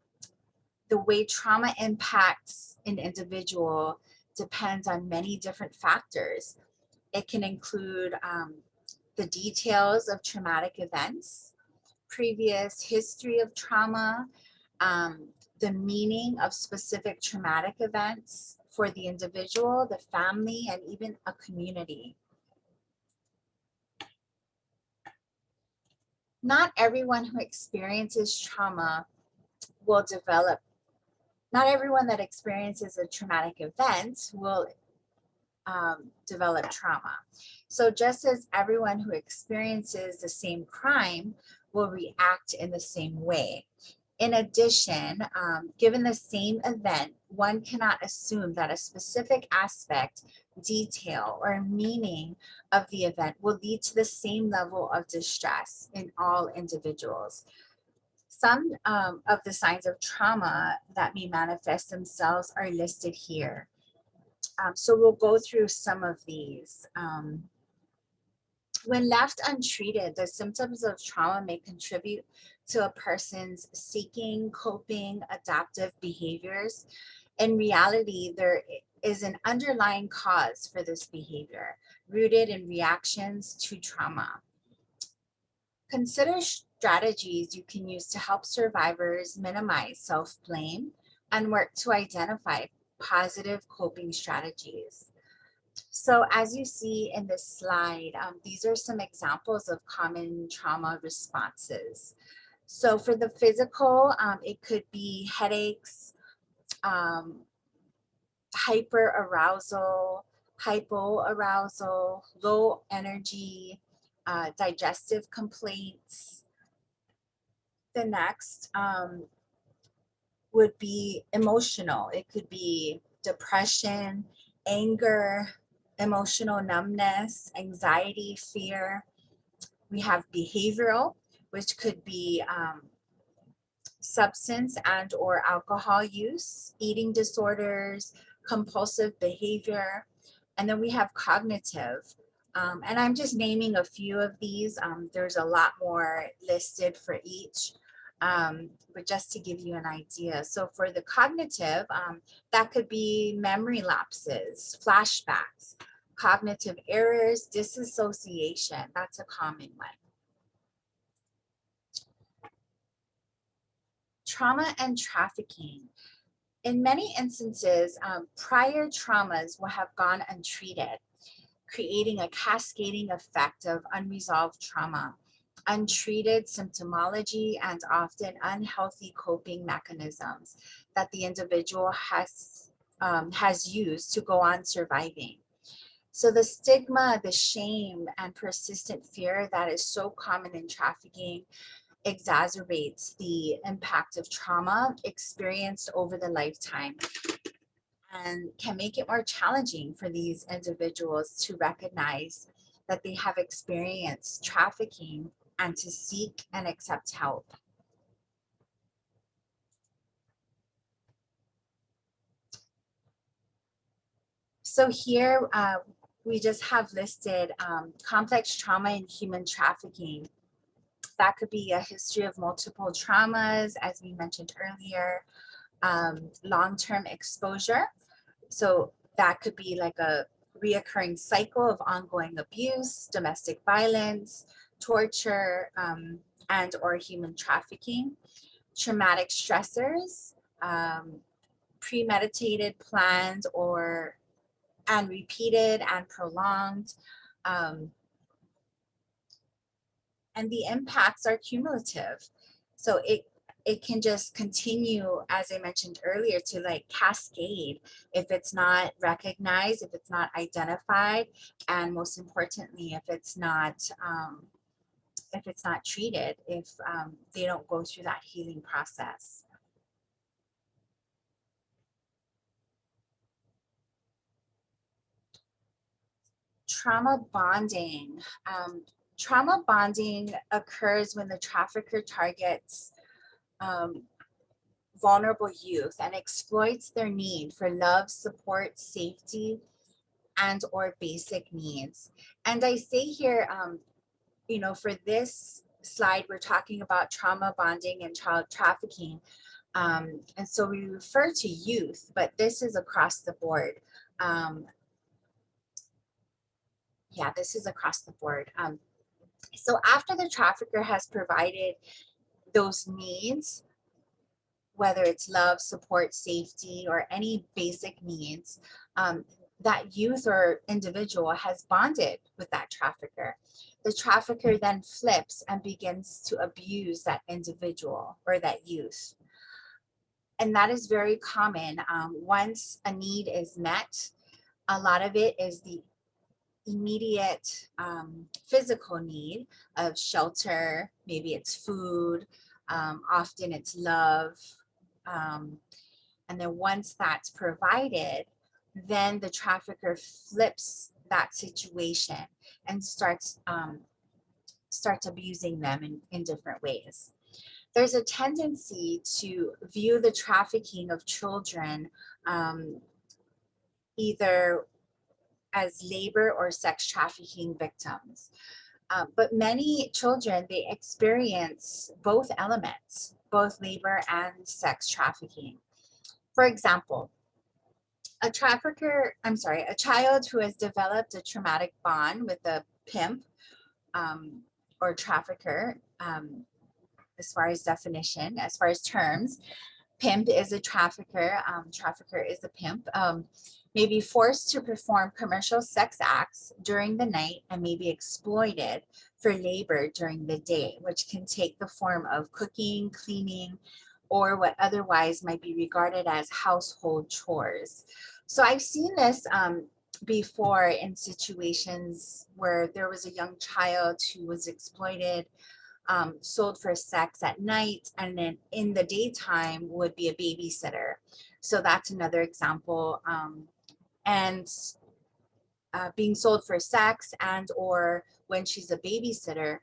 the way trauma impacts an individual depends on many different factors. It can include the details of traumatic events, previous history of trauma, the meaning of specific traumatic events for the individual, the family, and even a community. Not everyone who experiences trauma will develop, not everyone that experiences a traumatic event will develop trauma. So just as everyone who experiences the same crime will react in the same way. In addition, given the same event, one cannot assume that a specific aspect, detail, or meaning of the event will lead to the same level of distress in all individuals. Some of the signs of trauma that may manifest themselves are listed here. So we'll go through some of these. When left untreated, the symptoms of trauma may contribute to a person's seeking, coping, adaptive behaviors. In reality, there is an underlying cause for this behavior, rooted in reactions to trauma. Consider strategies you can use to help survivors minimize self-blame and work to identify positive coping strategies. So as you see in this slide, these are some examples of common trauma responses. So for the physical, it could be headaches, hyperarousal, hypoarousal, low energy, digestive complaints. The next would be emotional. It could be depression, anger, emotional numbness, anxiety, fear. We have behavioral, which could be substance and or alcohol use, eating disorders, compulsive behavior. And then we have cognitive. And I'm just naming a few of these. There's a lot more listed for each. But just to give you an idea. So for the cognitive, that could be memory lapses, flashbacks, cognitive errors, disassociation. That's a common one. Trauma and trafficking. In many instances, prior traumas will have gone untreated, creating a cascading effect of unresolved trauma, untreated symptomology, and often unhealthy coping mechanisms that the individual has used to go on surviving. So the stigma, the shame, and persistent fear that is so common in trafficking exacerbates the impact of trauma experienced over the lifetime and can make it more challenging for these individuals to recognize that they have experienced trafficking and to seek and accept help. So here we just have listed complex trauma and human trafficking. That could be a history of multiple traumas, as we mentioned earlier, long-term exposure. So that could be like a reoccurring cycle of ongoing abuse, domestic violence, torture, and or human trafficking, traumatic stressors, premeditated, planned, and repeated and prolonged. And the impacts are cumulative. So it it can just continue, as I mentioned earlier, to like cascade if it's not recognized, if it's not identified, and most importantly, if it's not treated, if they don't go through that healing process. Trauma bonding. Trauma bonding occurs when the trafficker targets vulnerable youth and exploits their need for love, support, safety, and or basic needs. And I say here, for this slide, we're talking about trauma bonding and child trafficking. And so we refer to youth, but this is across the board. This is across the board. So after the trafficker has provided those needs, whether it's love, support, safety, or any basic needs, that youth or individual has bonded with that trafficker. The trafficker then flips and begins to abuse that individual or that youth. And that is very common. Once a need is met, a lot of it is the immediate physical need of shelter. Maybe it's food, often it's love. And then once that's provided, then the trafficker flips that situation and starts abusing them in different ways. There's a tendency to view the trafficking of children either as labor or sex trafficking victims. But many children, they experience both elements, both labor and sex trafficking. For example, a child who has developed a traumatic bond with a pimp or trafficker, as far as definition, as far as terms, pimp is a trafficker, trafficker is a pimp, may be forced to perform commercial sex acts during the night and may be exploited for labor during the day, which can take the form of cooking, cleaning, or what otherwise might be regarded as household chores. So I've seen this before in situations where there was a young child who was exploited, sold for sex at night, and then in the daytime would be a babysitter. So that's another example. And being sold for sex and or when she's a babysitter,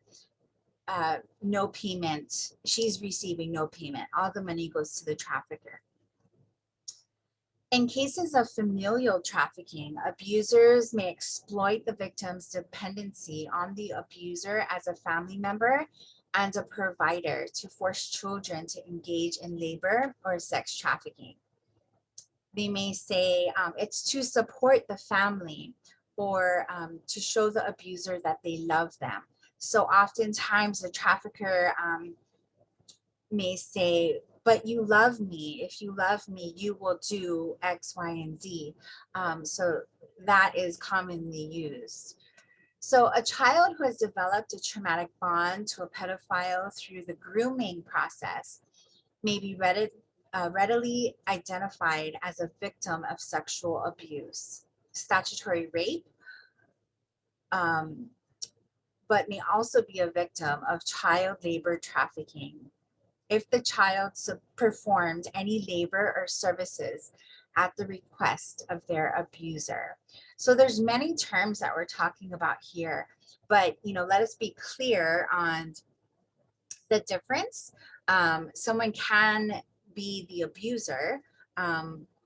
no payment, she's receiving no payment. All the money goes to the trafficker. In cases of familial trafficking, abusers may exploit the victim's dependency on the abuser as a family member and a provider to force children to engage in labor or sex trafficking. They may say it's to support the family or to show the abuser that they love them. So oftentimes the trafficker may say, but you love me. If you love me, you will do X, Y, and Z. So that is commonly used. So a child who has developed a traumatic bond to a pedophile through the grooming process may be readily identified as a victim of sexual abuse, statutory rape, but may also be a victim of child labor trafficking if the child performed any labor or services at the request of their abuser. So there's many terms that we're talking about here, but let us be clear on the difference. Someone can be the abuser,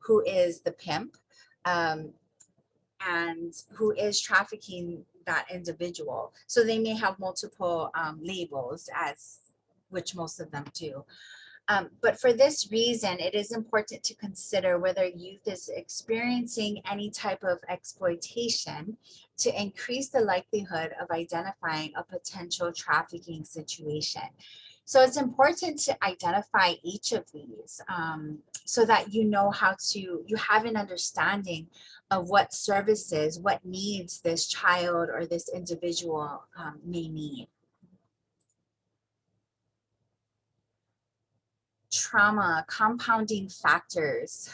who is the pimp, and who is trafficking that individual. So they may have multiple labels, as which most of them do. But for this reason, it is important to consider whether youth is experiencing any type of exploitation to increase the likelihood of identifying a potential trafficking situation. So it's important to identify each of these so that you have an understanding of what services, what needs this child or this individual may need. trauma, compounding factors.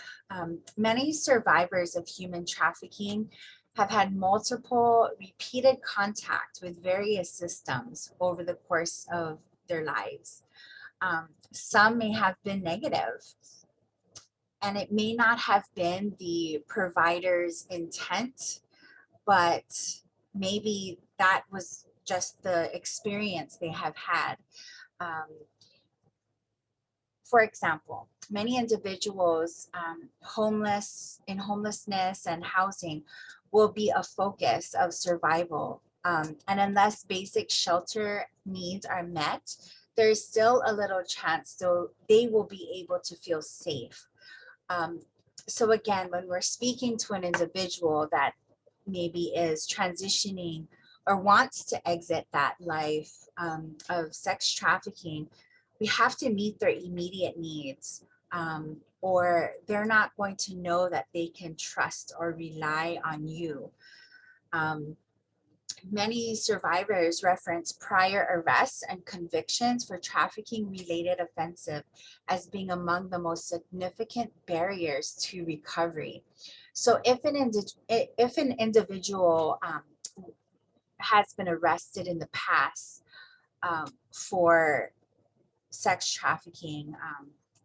Many survivors of human trafficking have had multiple repeated contact with various systems over the course of their lives. Some may have been negative, and it may not have been the provider's intent, but maybe that was just the experience they have had. For example, many individuals in homelessness and housing will be a focus of survival. And unless basic shelter needs are met, there's still a little chance so they will be able to feel safe. So again, when we're speaking to an individual that maybe is transitioning or wants to exit that life of sex trafficking, we have to meet their immediate needs, or they're not going to know that they can trust or rely on you. Many survivors reference prior arrests and convictions for trafficking related offenses as being among the most significant barriers to recovery. So if an individual has been arrested in the past for sex trafficking,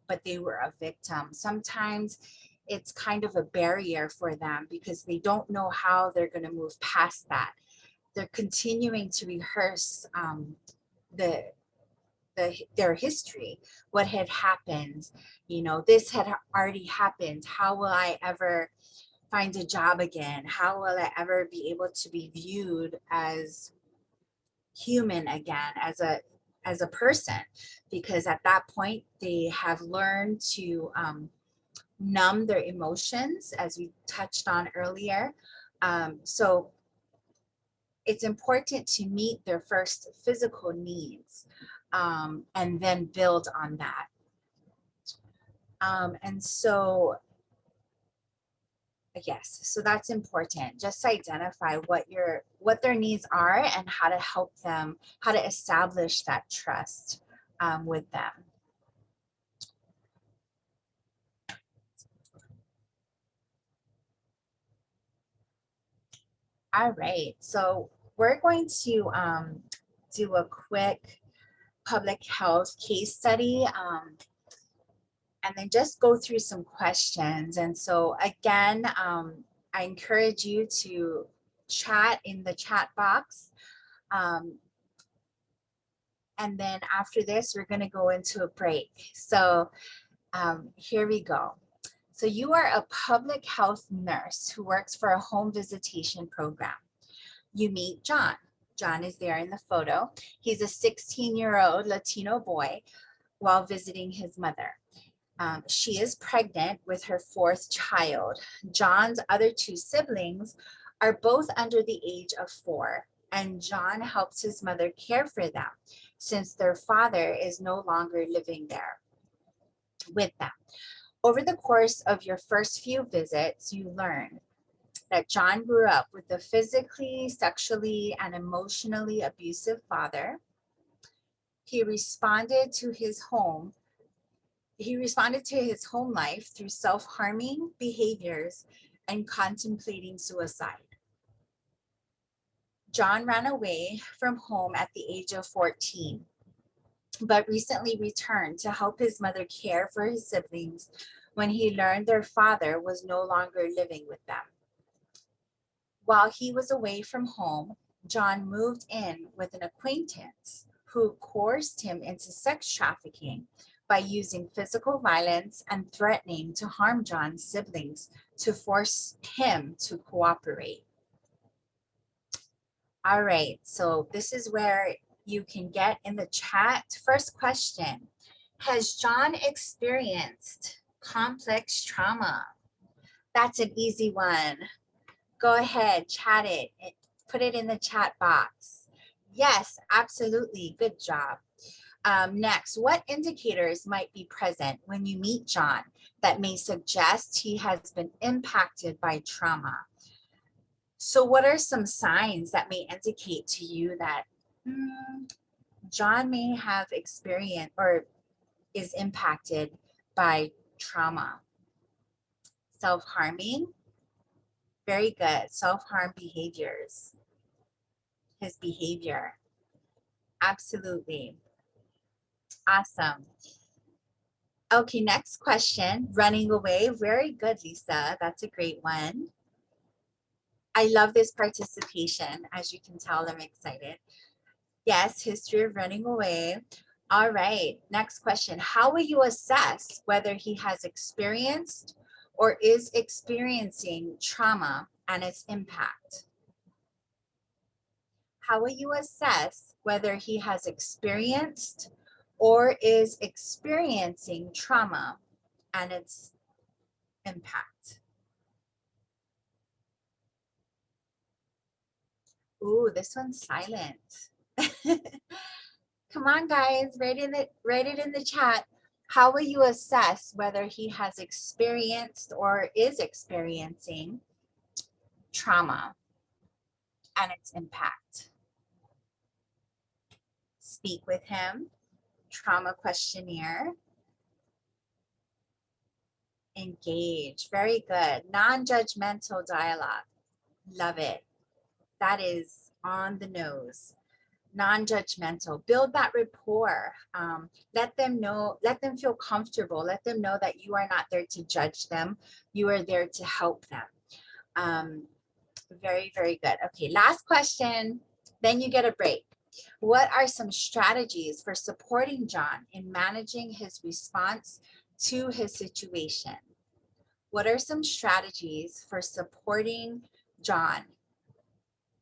but they were a victim, sometimes it's kind of a barrier for them because they don't know how they're going to move past that. They're continuing to rehearse their history, what had happened. You know, this had already happened. How will I ever find a job again? How will I ever be able to be viewed as human again, as a person? Because at that point they have learned to numb their emotions, as we touched on earlier. So it's important to meet their first physical needs, and then build on that. And so, yes, so that's important. Just identify what their needs are and how to help them, how to establish that trust with them. All right, so we're going to do a quick public health case study, and then just go through some questions. And so again, I encourage you to chat in the chat box. And then after this, we're going to go into a break. So here we go. So you are a public health nurse who works for a home visitation program. You meet John. John is there in the photo. He's a 16-year-old Latino boy while visiting his mother. She is pregnant with her 4th child. John's other 2 siblings are both under the age of 4, and John helps his mother care for them since their father is no longer living there with them. Over the course of your first few visits, you learn that John grew up with a physically, sexually, and emotionally abusive father. He responded to his home life through self-harming behaviors and contemplating suicide. John ran away from home at the age of 14, but recently returned to help his mother care for his siblings when he learned their father was no longer living with them. While he was away from home, John moved in with an acquaintance who coerced him into sex trafficking by using physical violence and threatening to harm John's siblings to force him to cooperate. All right, so this is where you can get in the chat. First question, has John experienced complex trauma? That's an easy one. Go ahead, chat it, put it in the chat box. Yes, absolutely, good job. Next, what indicators might be present when you meet John that may suggest he has been impacted by trauma? So what are some signs that may indicate to you that John may have experienced or is impacted by trauma? Self-harming. Very good. Self-harm behaviors. His behavior. Absolutely. Awesome. Okay, next question. Running away. Very good, Lisa. That's a great one. I love this participation. As you can tell, I'm excited. Yes, history of running away. All right, next question. How will you assess whether he has experienced or is experiencing trauma and its impact? How will you assess whether he has experienced or is experiencing trauma and its impact? Ooh, this one's silent. Come on, guys, write it in the chat. How will you assess whether he has experienced or is experiencing trauma and its impact? Speak with him, trauma questionnaire, engage. Very good. Non-judgmental dialogue. Love it. That is on the nose. Non-judgmental, build that rapport. Let them know, let them feel comfortable, let them know that you are not there to judge them, you are there to help them. Very, very good. Okay, last question, then you get a break. What are some strategies for supporting John in managing his response to his situation? What are some strategies for supporting John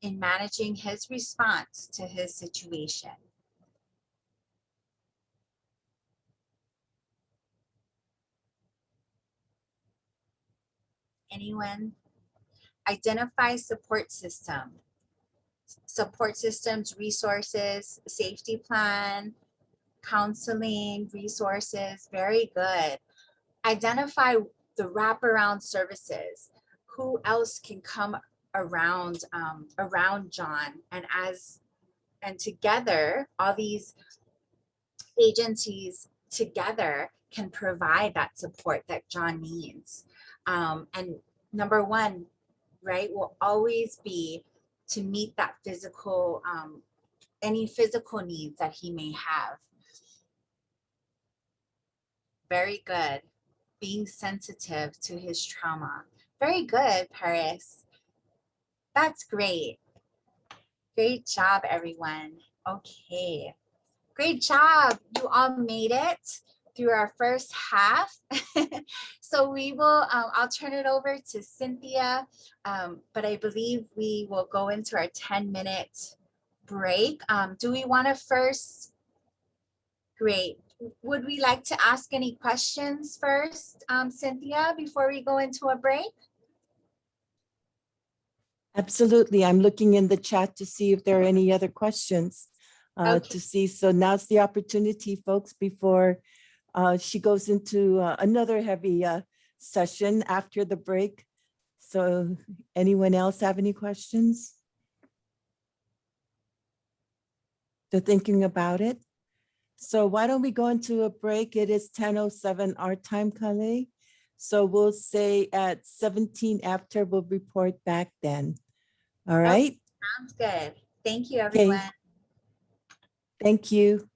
in managing his response to his situation? Anyone? Identify support systems, resources, safety plan, counseling, resources. Very good. Identify the wraparound services. Who else can come around around John, and together, all these agencies together can provide that support that John needs. And number one, right, will always be to meet that physical, any physical needs that he may have. Very good. Being sensitive to his trauma. Very good, Paris. That's great. Great job, everyone. Okay. Great job. You all made it through our first half. So we will, I'll turn it over to Cynthia, but I believe we will go into our 10-minute break. Do we want to first, great. Would we like to ask any questions first, Cynthia, before we go into a break? Absolutely. I'm looking in the chat to see if there are any other questions Okay. to see. So now's the opportunity, folks, before she goes into another heavy session after the break. So anyone else have any questions? They're thinking about it. So why don't we go into a break? It is 10:07 our time, Kale. So we'll say at 17 after, we'll report back then. All right. Okay, sounds good. Thank you, everyone. Okay. Thank you.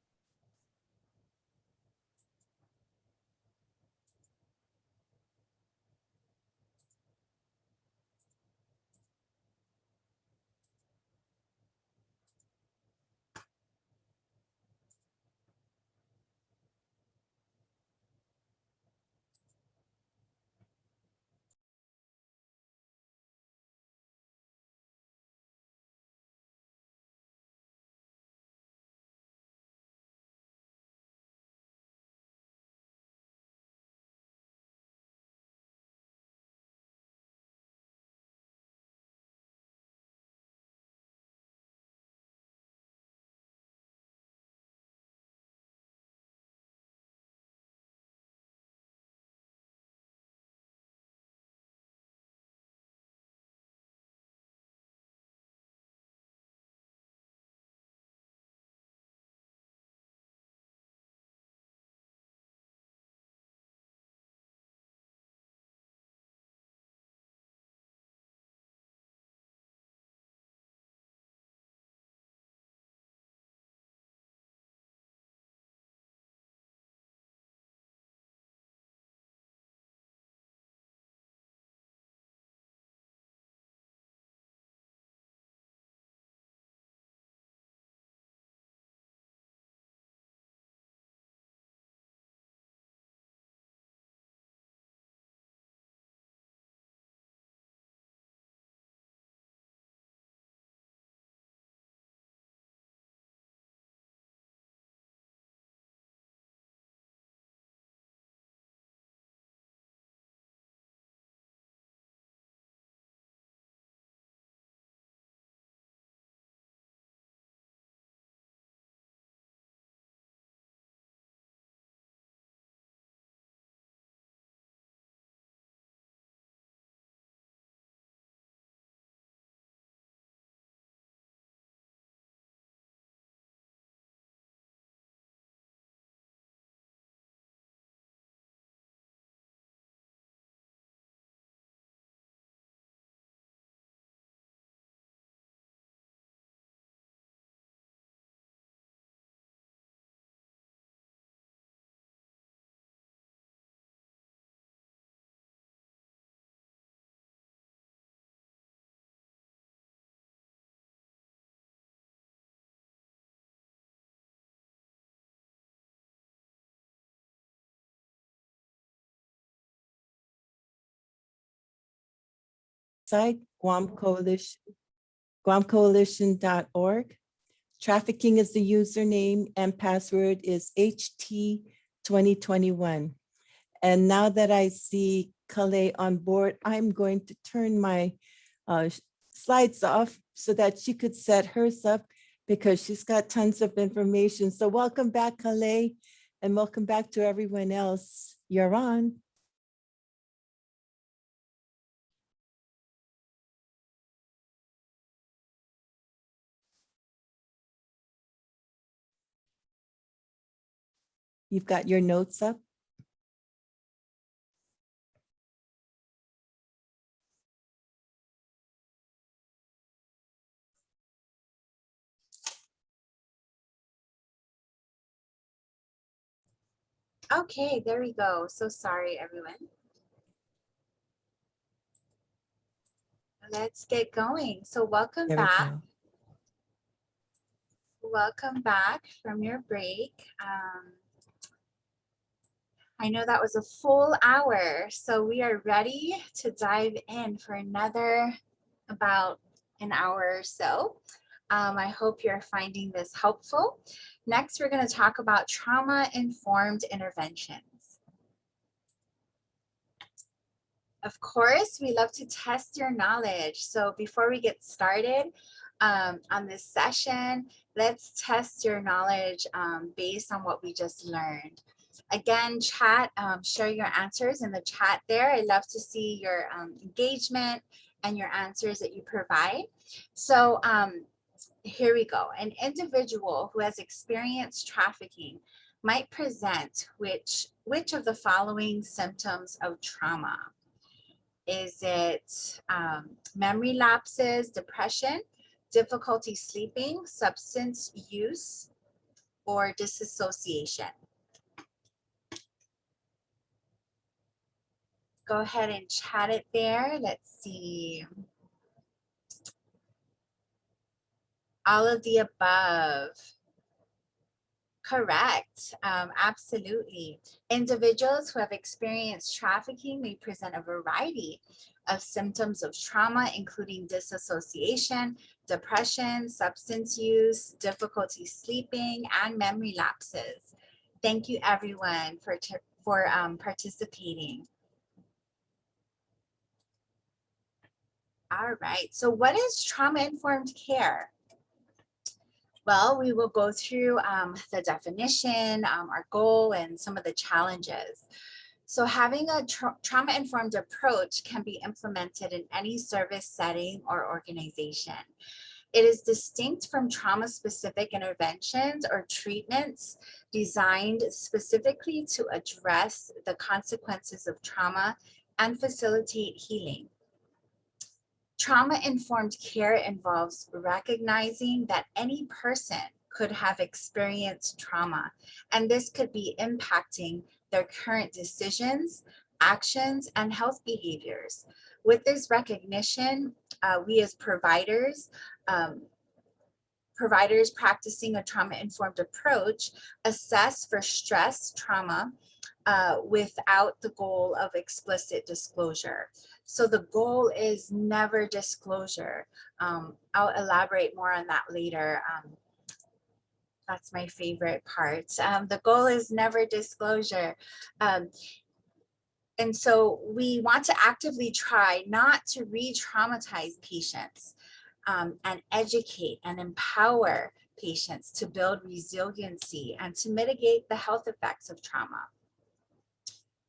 website, guamcoalition.org. Trafficking is the username and password is HT2021. And now that I see Kale on board, I'm going to turn my slides off so that she could set hers up because she's got tons of information. So welcome back, Kale, and welcome back to everyone else. You're on. You've got your notes up. Okay, there we go. So sorry, everyone. Let's get going. So welcome There we back. go. Welcome back from your break. I know that was a full hour, so we are ready to dive in for another about an hour or so. I hope you're finding this helpful. Next, we're going to talk about trauma-informed interventions. Of course, we love to test your knowledge. So before we get started on this session, let's test your knowledge based on what we just learned. Again, chat, share your answers in the chat there. I love to see your engagement and your answers that you provide. So here we go. An individual who has experienced trafficking might present which of the following symptoms of trauma? Is it memory lapses, depression, difficulty sleeping, substance use, or disassociation? Go ahead and chat it there. Let's see. All of the above. Correct. Absolutely. Individuals who have experienced trafficking may present a variety of symptoms of trauma, including disassociation, depression, substance use, difficulty sleeping, and memory lapses. Thank you, everyone, for participating. All right. So what is trauma-informed care? Well, we will go through the definition, our goal, and some of the challenges. So having a trauma-informed approach can be implemented in any service setting or organization. It is distinct from trauma-specific interventions or treatments designed specifically to address the consequences of trauma and facilitate healing. Trauma-informed care involves recognizing that any person could have experienced trauma, and this could be impacting their current decisions, actions, and health behaviors. With this recognition, we as providers practicing a trauma-informed approach assess for stress trauma without the goal of explicit disclosure. So the goal is never disclosure. I'll elaborate more on that later. That's my favorite part. The goal is never disclosure. And so we want to actively try not to re-traumatize patients and educate and empower patients to build resiliency and to mitigate the health effects of trauma.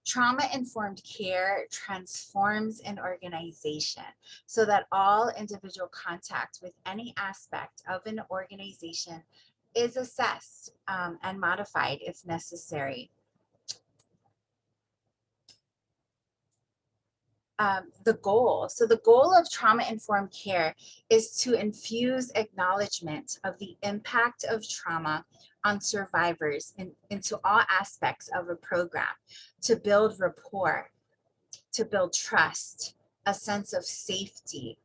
Trauma-informed care transforms an organization so that all individual contact with any aspect of an organization is assessed and modified if necessary. The goal of trauma-informed care is to infuse acknowledgement of the impact of trauma on survivors into all aspects of a program, to build rapport, to build trust, a sense of safety,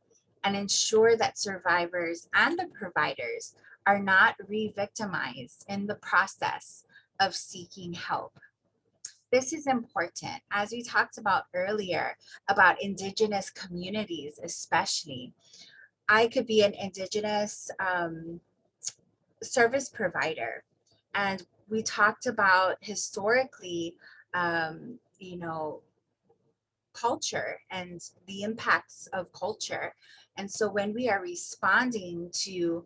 and ensure that survivors and the providers are not re-victimized in the process of seeking help. This is important, as we talked about earlier, about Indigenous communities especially. I could be an Indigenous service provider, and we talked about historically, you know, culture and the impacts of culture. And so when we are responding to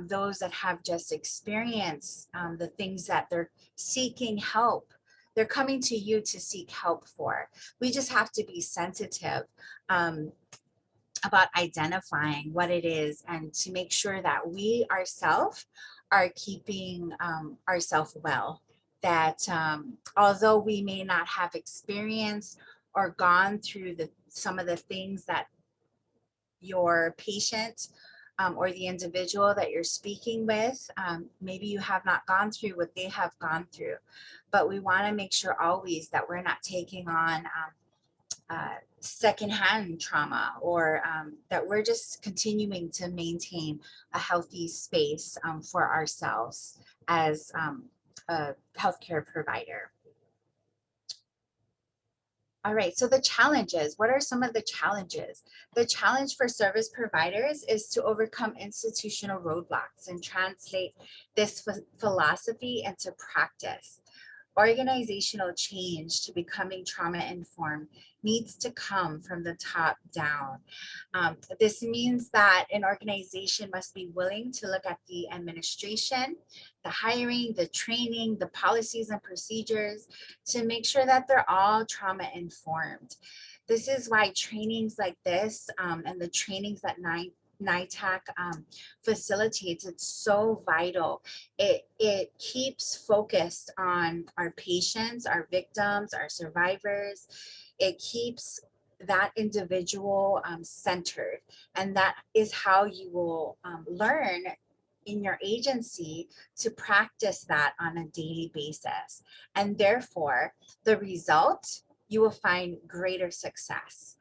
those that have just experienced the things that they're seeking help, they're coming to you to seek help for. We just have to be sensitive about identifying what it is, and to make sure that we ourselves are keeping ourselves well. That although we may not have experienced or gone through some of the things that your patient or the individual that you're speaking with, maybe you have not gone through what they have gone through, but we want to make sure always that we're not taking on secondhand trauma, or that we're just continuing to maintain a healthy space for ourselves as a healthcare provider. All right, so the challenges, what are some of the challenges? The challenge for service providers is to overcome institutional roadblocks and translate this philosophy into practice. Organizational change to becoming trauma informed needs to come from the top down. This means that an organization must be willing to look at the administration, the hiring, the training, the policies and procedures to make sure that they're all trauma informed. This is why trainings like this and the trainings that NITAC facilitates, it's so vital. It keeps focused on our patients, our victims, our survivors. It keeps that individual centered, and that is how you will learn in your agency to practice that on a daily basis. And therefore, the result, you will find greater success.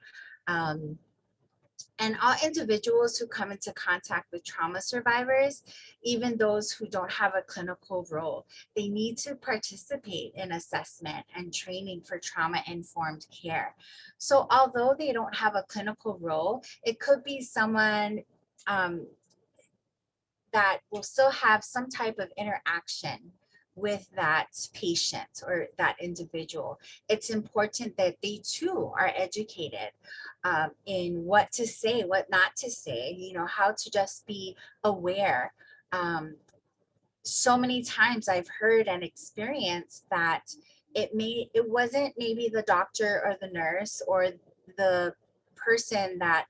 And all individuals who come into contact with trauma survivors, even those who don't have a clinical role, they need to participate in assessment and training for trauma-informed care. So although they don't have a clinical role, it could be someone that will still have some type of interaction with that patient or that individual. It's important that they too are educated in what to say, what not to say, you know, how to just be aware. So many times I've heard and experienced that it wasn't maybe the doctor or the nurse or the person that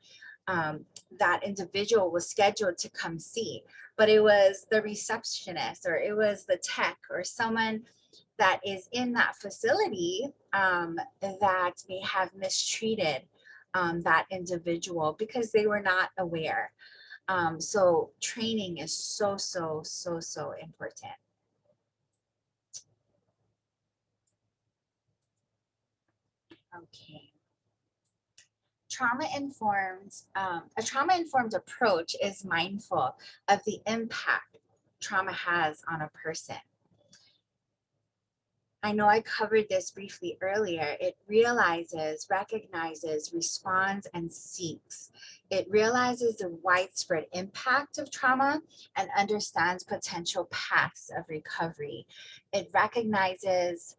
that individual was scheduled to come see, but it was the receptionist, or it was the tech, or someone that is in that facility that may have mistreated that individual because they were not aware. So training is so important. Okay. A trauma-informed approach is mindful of the impact trauma has on a person. I know I covered this briefly earlier. It realizes, recognizes, responds, and seeks. It realizes the widespread impact of trauma and understands potential paths of recovery. It recognizes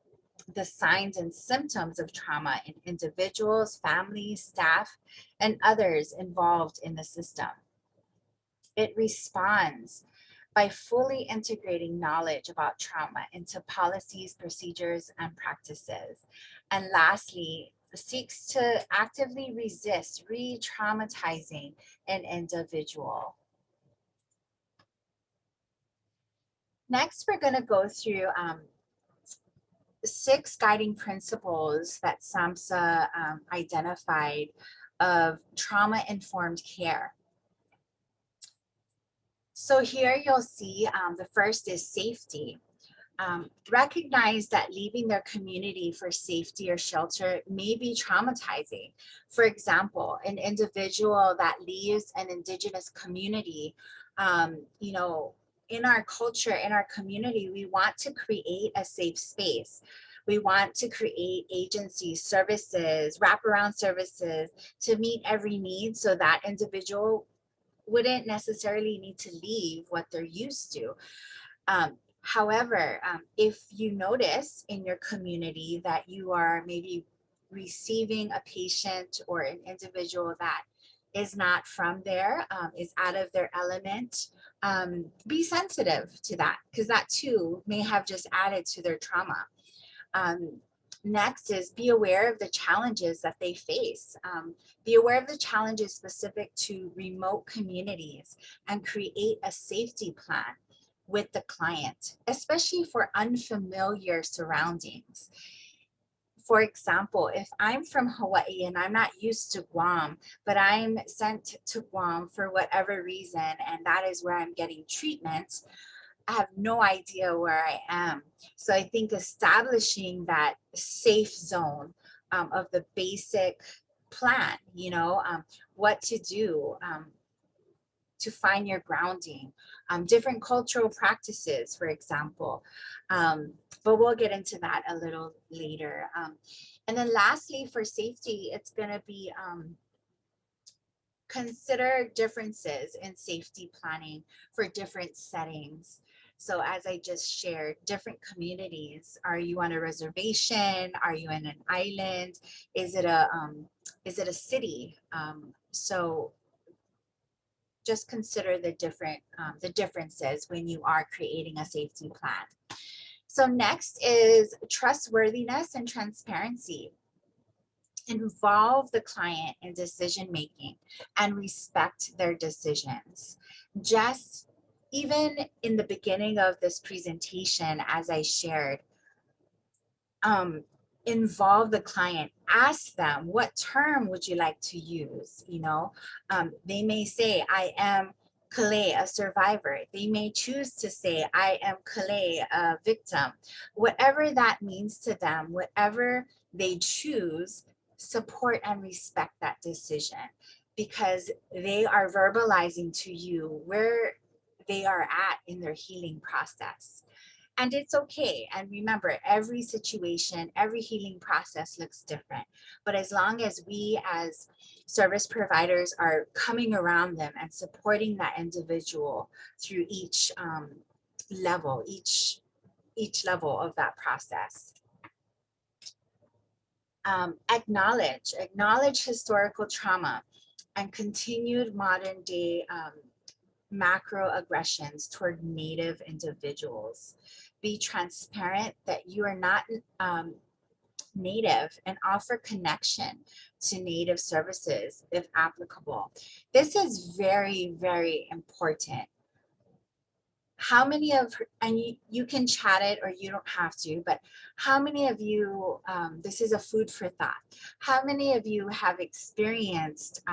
the signs and symptoms of trauma in individuals, families, staff, and others involved in the system. It responds by fully integrating knowledge about trauma into policies, procedures, and practices. And lastly, seeks to actively resist re-traumatizing an individual. Next, we're going to go through 6 guiding principles that SAMHSA identified of trauma-informed care. So here you'll see the first is safety. Recognize that leaving their community for safety or shelter may be traumatizing. For example, an individual that leaves an Indigenous community, you know, in our culture, in our community, we want to create a safe space. We want to create agencies, services, wraparound services to meet every need so that individual wouldn't necessarily need to leave what they're used to. However, if you notice in your community that you are maybe receiving a patient or an individual that is not from there, is out of their element, be sensitive to that, because that too may have just added to their trauma. Next is be aware of the challenges that they face. Be aware of the challenges specific to remote communities and create a safety plan with the client, especially for unfamiliar surroundings. For example, if I'm from Hawaii and I'm not used to Guam, but I'm sent to Guam for whatever reason, and that is where I'm getting treatment, I have no idea where I am. So I think establishing that safe zone of the basic plan, what to do to find your grounding, different cultural practices, for example. But we'll get into that a little later. And then lastly, for safety, it's going to be consider differences in safety planning for different settings. So as I just shared, different communities. Are you on a reservation? Are you in an island? Is it a city? So just consider the differences when you are creating a safety plan. So next is trustworthiness and transparency. Involve the client in decision making and respect their decisions. Just even in the beginning of this presentation, as I shared, involve the client, ask them, what term would you like to use? They may say, I am Kale, a survivor. They may choose to say, I am Kale, a victim. Whatever that means to them, whatever they choose, support and respect that decision, because they are verbalizing to you where they are at in their healing process. And it's okay. And remember, every situation, every healing process looks different. But as long as we as service providers are coming around them and supporting that individual through each level, each level of that process. Acknowledge historical trauma and continued modern day macroaggressions toward Native individuals. Be transparent that you are not Native and offer connection to Native services if applicable. This is very, very important. How many of, and you can chat it or you don't have to, but how many of you, this is a food for thought, how many of you have experienced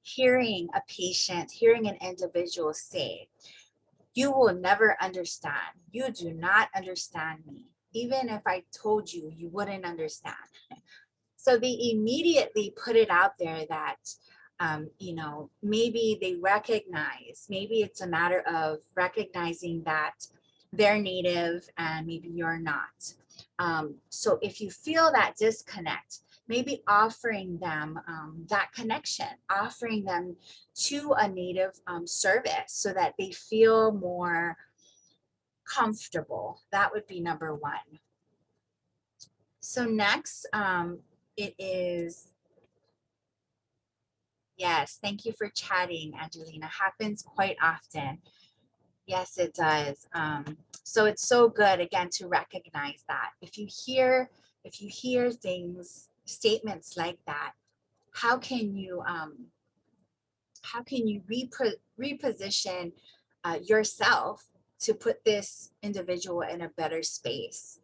hearing a patient, hearing an individual say, you will never understand. You do not understand me. Even if I told you, you wouldn't understand. So they immediately put it out there that, maybe they recognize, maybe it's a matter of recognizing that they're Native and maybe you're not. So if you feel that disconnect, maybe offering them that connection, offering them to a Native service so that they feel more comfortable. That would be number one. So next, it is, yes, thank you for chatting, Angelina. Happens quite often. Yes, it does. So it's so good, again, to recognize that. If you hear things, statements like that, how can you reposition yourself to put this individual in a better space?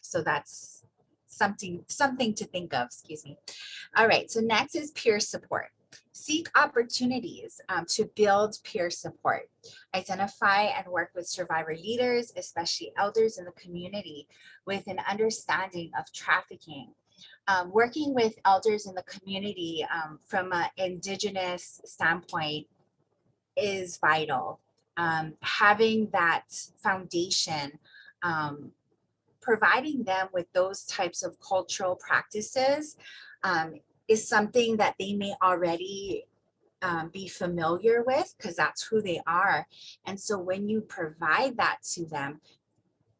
So that's something to think of. Excuse me. All right. So next is peer support. Seek opportunities to build peer support. Identify and work with survivor leaders, especially elders in the community, with an understanding of trafficking. Working with elders in the community from an Indigenous standpoint is vital. Having that foundation providing them with those types of cultural practices is something that they may already be familiar with, because that's who they are. And so when you provide that to them,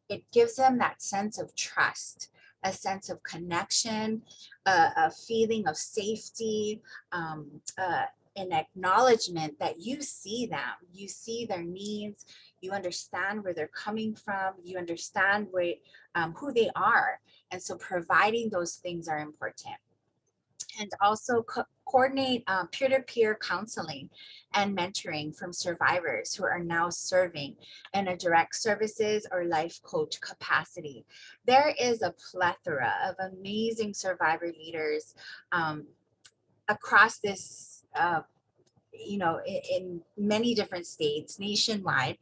it gives them that sense of trust, a sense of connection, a feeling of safety, an acknowledgement that you see them, you see their needs, you understand where they're coming from, you understand who they are. And so providing those things are important. And also coordinate peer-to-peer counseling and mentoring from survivors who are now serving in a direct services or life coach capacity. There is a plethora of amazing survivor leaders across this, in many different states nationwide.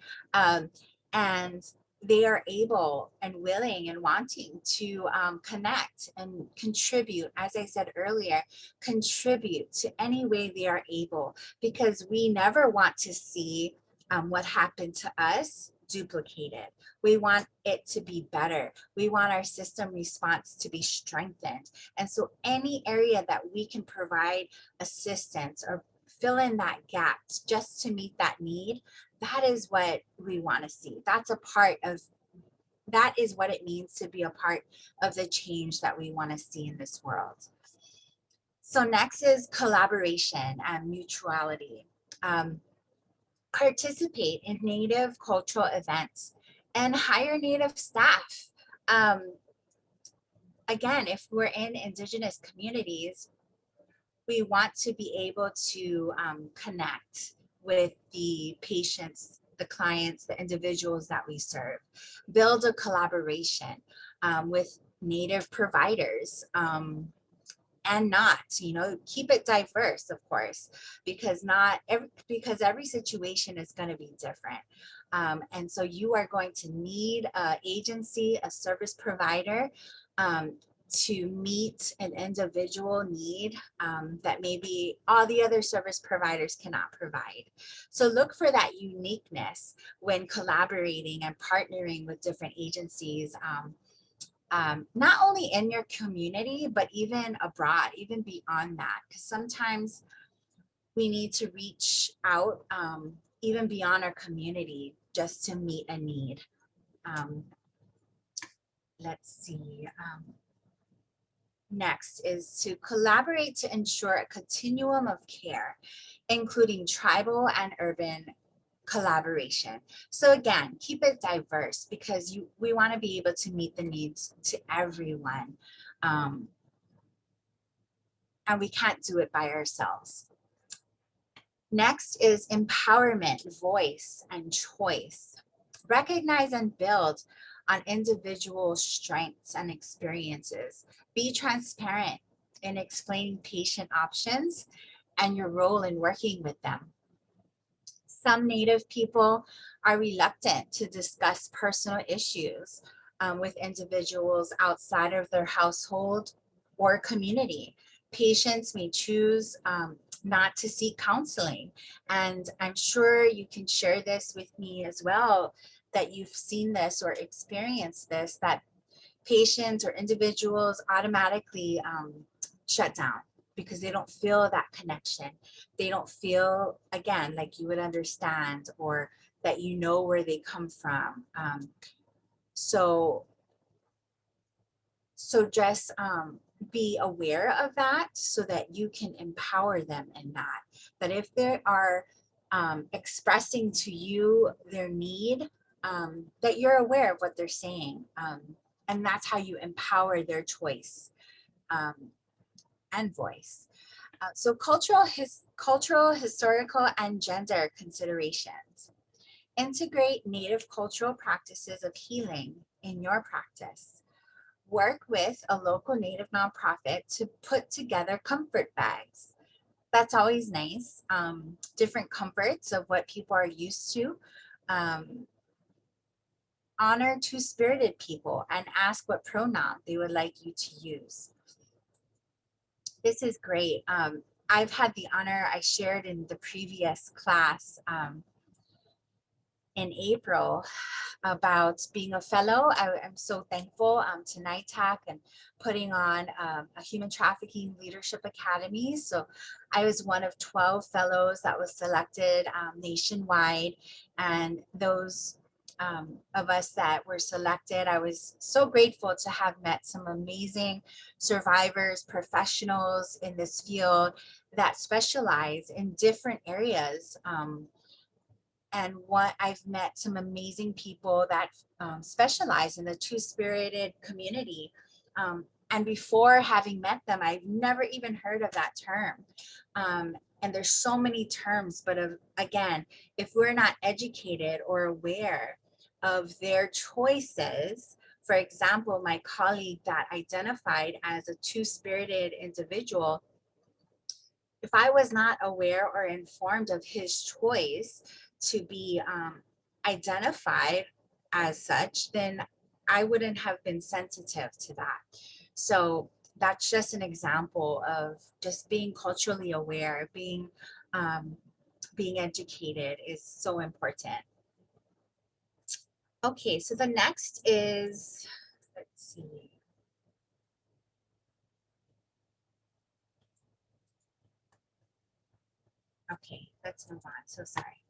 And they are able and willing and wanting to connect and contribute, as I said earlier, contribute to any way they are able, because we never want to see what happened to us duplicated. We want it to be better. We want our system response to be strengthened. And so any area that we can provide assistance or fill in that gap just to meet that need, that is what we want to see. That is what it means to be a part of the change that we want to see in this world. So next is collaboration and mutuality. Participate in Native cultural events and hire Native staff. Again, if we're in Indigenous communities, we want to be able to connect with the patients, the clients, the individuals that we serve, build a collaboration with Native providers, and not, keep it diverse, of course, because every situation is going to be different. And so you are going to need an agency, a service provider, to meet an individual need that maybe all the other service providers cannot provide. So look for that uniqueness when collaborating and partnering with different agencies, not only in your community, but even abroad, even beyond that, because sometimes we need to reach out even beyond our community just to meet a need. Let's see. Next is to collaborate to ensure a continuum of care, including tribal and urban collaboration. So again, keep it diverse, because we want to be able to meet the needs to everyone. And we can't do it by ourselves. Next is empowerment, voice, and choice. Recognize and build on individual strengths and experiences. Be transparent in explaining patient options and your role in working with them. Some Native people are reluctant to discuss personal issues with individuals outside of their household or community. Patients may choose not to seek counseling. And I'm sure you can share this with me as well, that you've seen this or experienced this, that patients or individuals automatically shut down because they don't feel that connection. They don't feel, again, like you would understand or that you know where they come from. So just be aware of that so that you can empower them in that. That if they are expressing to you their need, that you're aware of what they're saying. And that's how you empower their choice and voice. So cultural, historical, and gender considerations. Integrate Native cultural practices of healing in your practice. Work with a local Native nonprofit to put together comfort bags. That's always nice. Different comforts of what people are used to. Honor two-spirited people and ask what pronoun they would like you to use. This is great. I've had the honor, I shared in the previous class, in April about being a fellow. I'm so thankful to NITAC and putting on a Human Trafficking Leadership Academy. So I was one of 12 fellows that was selected nationwide, and those of us that were selected, I was so grateful to have met some amazing survivors, professionals in this field that specialize in different areas. And what I've met some amazing people that specialize in the two-spirited community. And before having met them, I've never even heard of that term. And there's so many terms, but again, if we're not educated or aware of their choices, for example, my colleague that identified as a two-spirited individual, if I was not aware or informed of his choice to be identified as such, then I wouldn't have been sensitive to that. So that's just an example of just being culturally aware, being educated is so important. Okay, so the next is, let's see. Okay, let's move on. So sorry.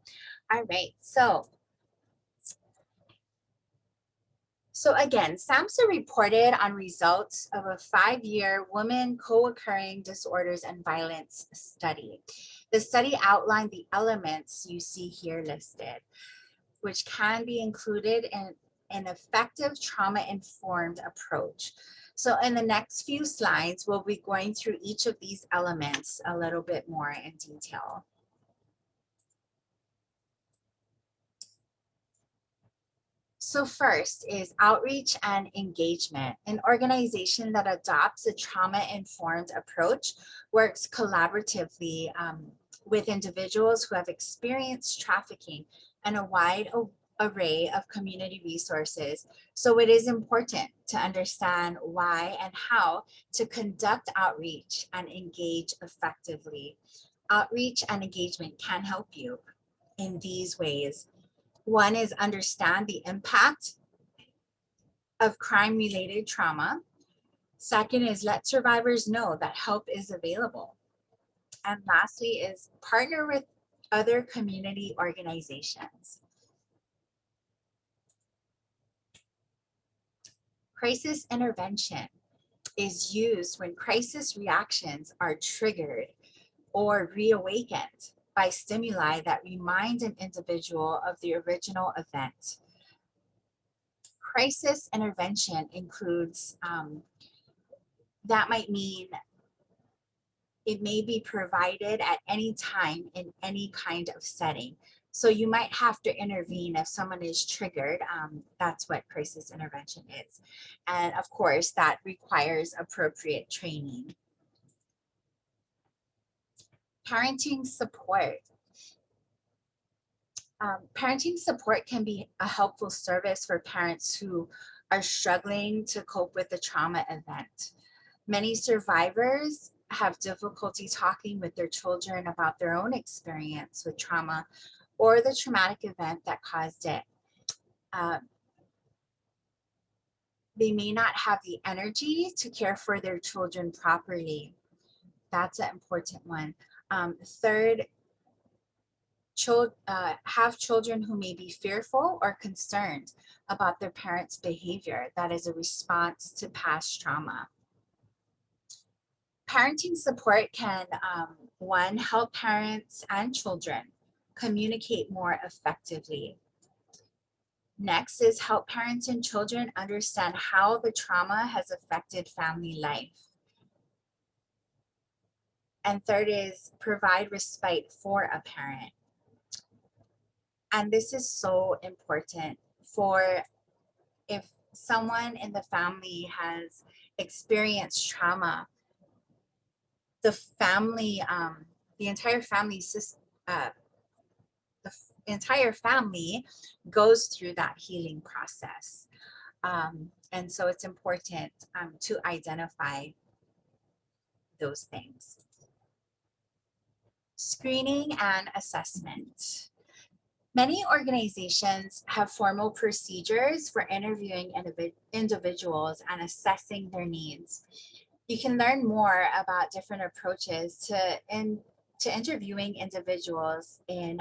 All right, so again, SAMHSA reported on results of a 5-year women co-occurring disorders and violence study. The study outlined the elements you see here listed, which can be included in an effective trauma-informed approach. So in the next few slides, we'll be going through each of these elements a little bit more in detail. So first is outreach and engagement. An organization that adopts a trauma-informed approach works collaboratively with individuals who have experienced trafficking and a wide array of community resources. So it is important to understand why and how to conduct outreach and engage effectively. Outreach and engagement can help you in these ways. One is understand the impact of crime-related trauma. Second is let survivors know that help is available. And lastly is partner with other community organizations. Crisis intervention is used when crisis reactions are triggered or reawakened by stimuli that remind an individual of the original event. Crisis intervention includes, that might mean it may be provided at any time in any kind of setting. So you might have to intervene if someone is triggered. That's what crisis intervention is. And of course, that requires appropriate training. Parenting support. Parenting support can be a helpful service for parents who are struggling to cope with the trauma event. Many survivors have difficulty talking with their children about their own experience with trauma or the traumatic event that caused it. They may not have the energy to care for their children properly. That's an important one. Third, have children who may be fearful or concerned about their parents' behavior that is a response to past trauma. Parenting support can, one, help parents and children communicate more effectively. Next is help parents and children understand how the trauma has affected family life. And third is provide respite for a parent. And this is so important for if someone in the family has experienced trauma, the family, the entire family goes through that healing process. And so it's important to identify those things. Screening and assessment. Many organizations have formal procedures for interviewing individuals and assessing their needs. You can learn more about different approaches to interviewing individuals in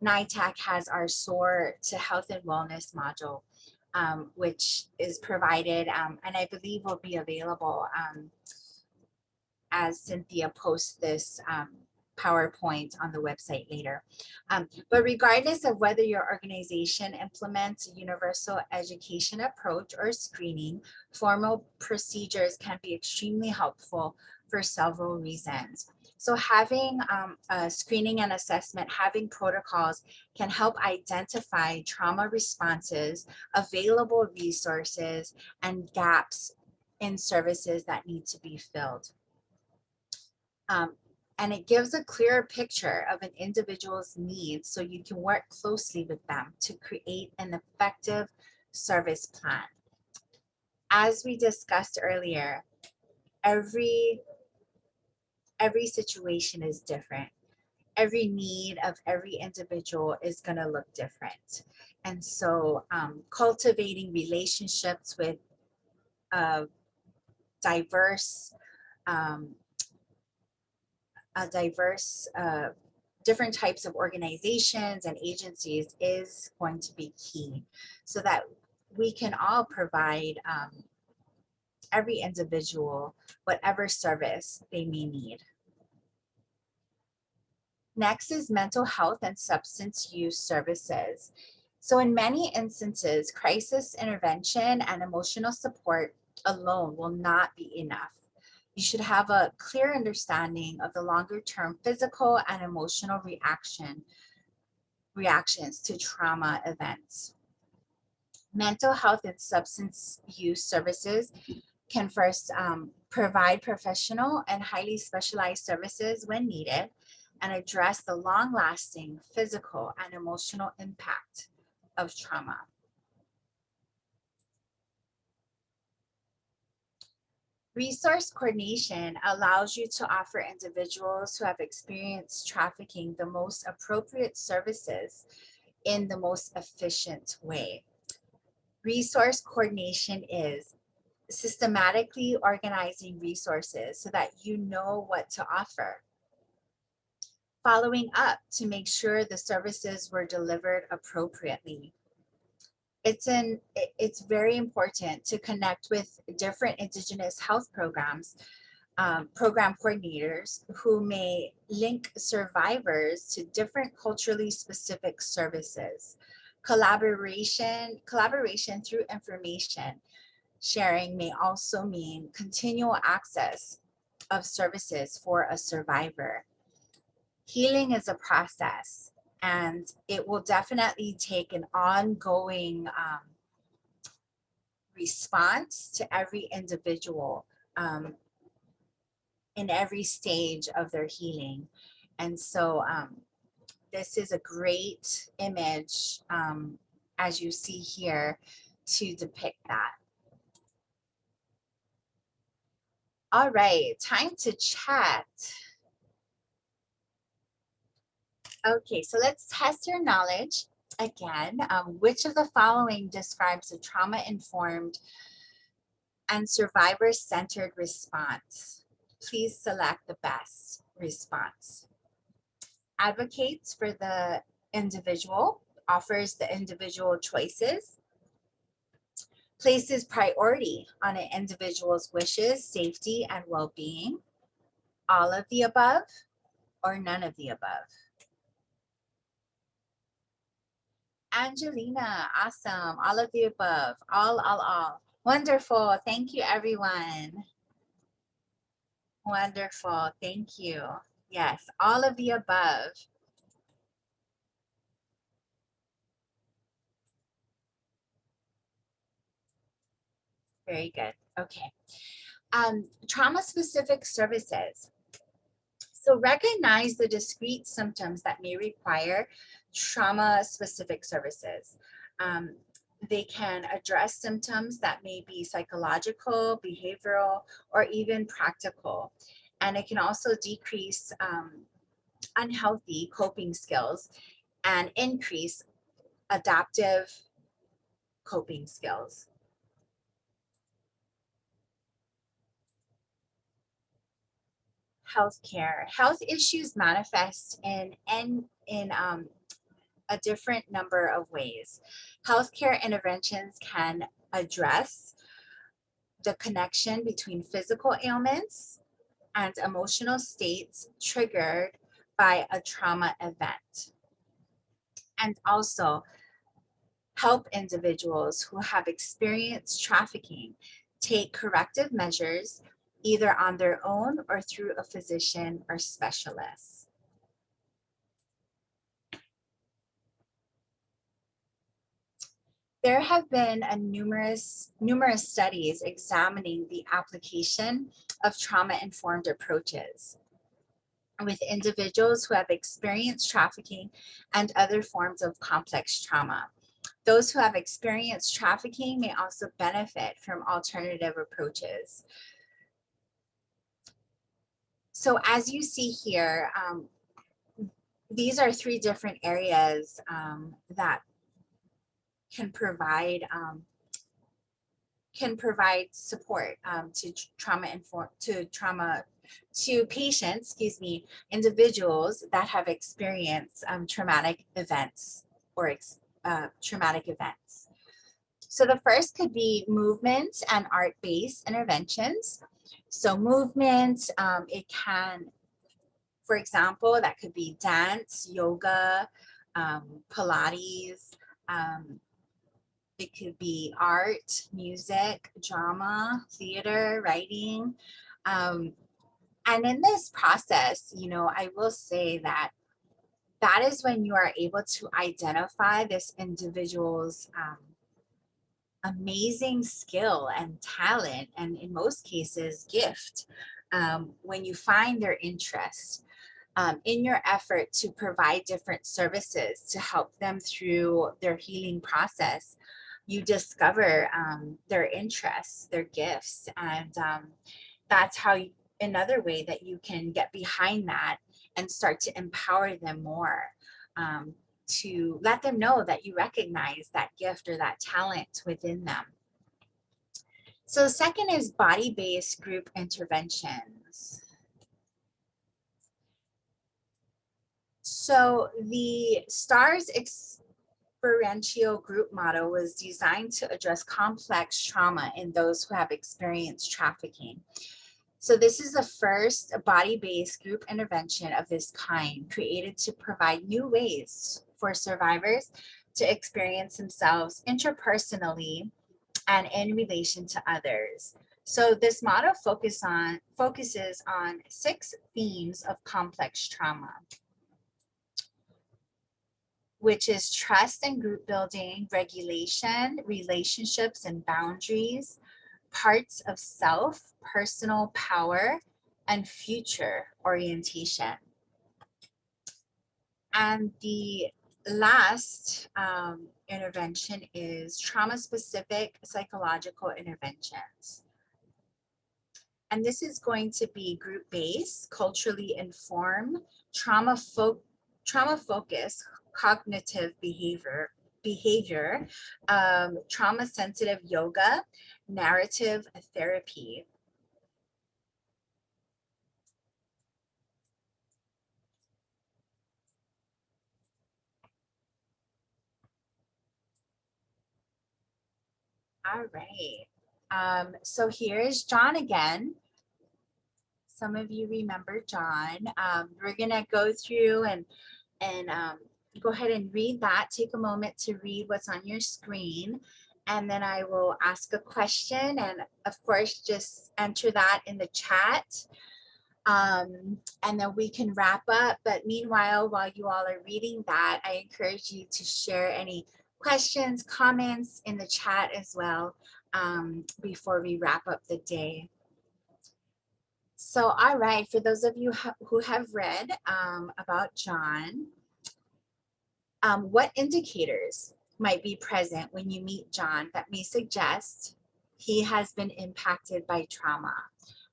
NITAC has our SOAR to Health and Wellness module, which is provided and I believe will be available as Cynthia posts this PowerPoint on the website later. But regardless of whether your organization implements a universal education approach or screening, formal procedures can be extremely helpful for several reasons. So having a screening and assessment, having protocols can help identify trauma responses, available resources, and gaps in services that need to be filled. And it gives a clearer picture of an individual's needs so you can work closely with them to create an effective service plan. As we discussed earlier, every situation is different. Every need of every individual is going to look different. And so cultivating relationships with diverse different types of organizations and agencies is going to be key so that we can all provide every individual whatever service they may need. Next is mental health and substance use services. So in many instances, crisis intervention and emotional support alone will not be enough. You should have a clear understanding of the longer-term physical and emotional reactions to trauma events. Mental health and substance use services can first provide professional and highly specialized services when needed and address the long-lasting physical and emotional impact of trauma. Resource coordination allows you to offer individuals who have experienced trafficking the most appropriate services in the most efficient way. Resource coordination is systematically organizing resources so that you know what to offer. Following up to make sure the services were delivered appropriately. It's very important to connect with different Indigenous health programs, program coordinators who may link survivors to different culturally specific services. Collaboration through information sharing may also mean continual access of services for a survivor. Healing is a process, and it will definitely take an ongoing response to every individual in every stage of their healing. And so this is a great image, as you see here, to depict that. All right, time to chat. Okay, so let's test your knowledge again. Which of the following describes a trauma-informed and survivor-centered response? Please select the best response. Advocates for the individual, offers the individual choices, places priority on an individual's wishes, safety, and well-being, all of the above, or none of the above. Angelina, awesome. All of the above. All. Wonderful. Thank you, everyone. Wonderful. Thank you. Yes, all of the above. Very good. Okay. Trauma-specific services. So recognize the discrete symptoms that may require trauma-specific services. They can address symptoms that may be psychological, behavioral, or even practical. And it can also decrease unhealthy coping skills and increase adaptive coping skills. Healthcare. Health issues manifest in a different number of ways. Healthcare interventions can address the connection between physical ailments and emotional states triggered by a trauma event, and also help individuals who have experienced trafficking take corrective measures either on their own or through a physician or specialist. There have been numerous studies examining the application of trauma-informed approaches with individuals who have experienced trafficking and other forms of complex trauma. Those who have experienced trafficking may also benefit from alternative approaches. So as you see here, these are three different areas that can provide support to patients, individuals that have experienced traumatic events or traumatic events. So the first could be movement and art-based interventions. So movement, it can, for example, that could be dance, yoga, Pilates, it could be art, music, drama, theater, writing. And in this process, I will say that is when you are able to identify this individual's amazing skill and talent, and in most cases, gift, when you find their interest. In your effort to provide different services to help them through their healing process, you discover their interests, their gifts, and that's how another way that you can get behind that and start to empower them more, to let them know that you recognize that gift or that talent within them. So the second is body-based group interventions. So the STARS experiential group model was designed to address complex trauma in those who have experienced trafficking. So this is the first body-based group intervention of this kind, created to provide new ways for survivors to experience themselves interpersonally and in relation to others. So this model focuses on 6 themes of complex trauma, which is trust and group building, regulation, relationships and boundaries, parts of self, personal power, and future orientation. And the last intervention is trauma-specific psychological interventions. And this is going to be group-based, culturally informed, trauma-focused cognitive behavior, trauma-sensitive yoga, narrative therapy. All right. So here's John again. Some of you remember John. We're gonna go through and go ahead and read that. Take a moment to read what's on your screen, and then I will ask a question, and of course, just enter that in the chat. And then we can wrap up. But meanwhile, while you all are reading that, I encourage you to share any questions, comments in the chat as well, before we wrap up the day. So, all right, for those of you who have read about John, what indicators might be present when you meet John that may suggest he has been impacted by trauma?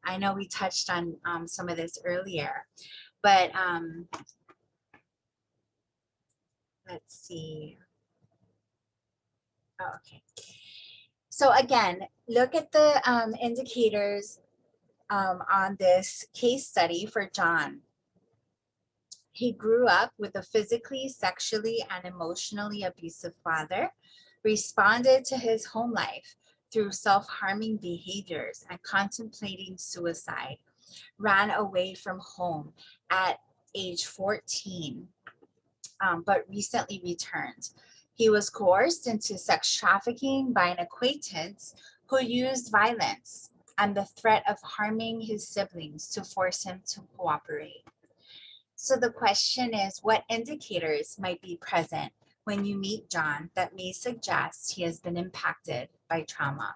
I know we touched on some of this earlier, but Let's see. Oh, okay. So again, look at the indicators on this case study for John. He grew up with a physically, sexually, and emotionally abusive father, responded to his home life through self-harming behaviors and contemplating suicide, ran away from home at age 14, but recently returned. He was coerced into sex trafficking by an acquaintance who used violence and the threat of harming his siblings to force him to cooperate. So the question is, what indicators might be present when you meet John that may suggest he has been impacted by trauma?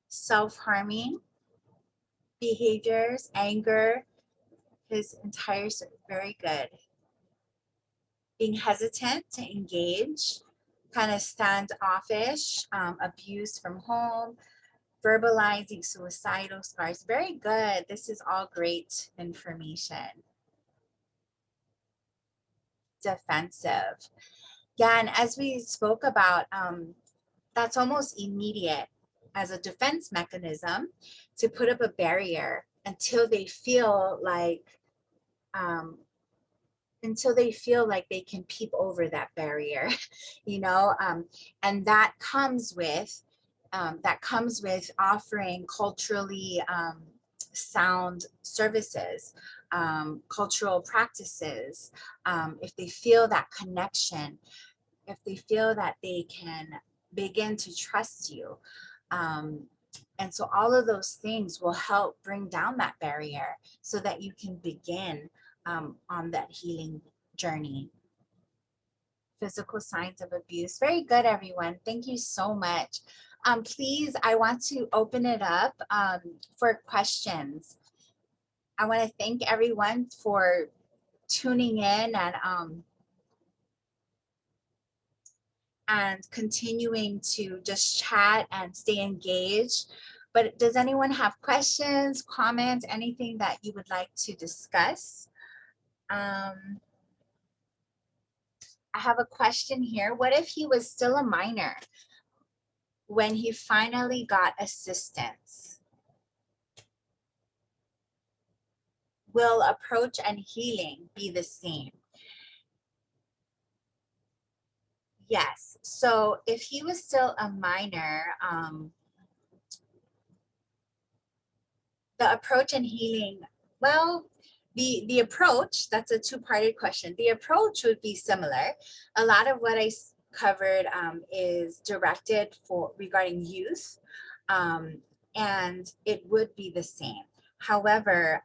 Self-harming behaviors, anger, his entire, very good. Being hesitant to engage, kind of standoffish, abuse from home, verbalizing suicidal scars. Very good. This is all great information. Defensive. Yeah, and as we spoke about, that's almost immediate as a defense mechanism to put up a barrier until they feel like um, they can peep over that barrier, you know, and that comes with offering culturally sound services, cultural practices. If they feel that connection, if they feel that they can begin to trust you. And so all of those things will help bring down that barrier so that you can begin on that healing journey. Physical signs of abuse. Very good, everyone. Thank you so much. Please, I want to open it up for questions. I want to thank everyone for tuning in and continuing to just chat and stay engaged. But does anyone have questions, comments, anything that you would like to discuss? I have a question here. What if he was still a minor when he finally got assistance? Will approach and healing be the same? Yes. So if he was still a minor, the approach and healing, well, the approach, that's a two-parted question. The approach would be similar. A lot of what I covered is directed for regarding youth, and it would be the same. However,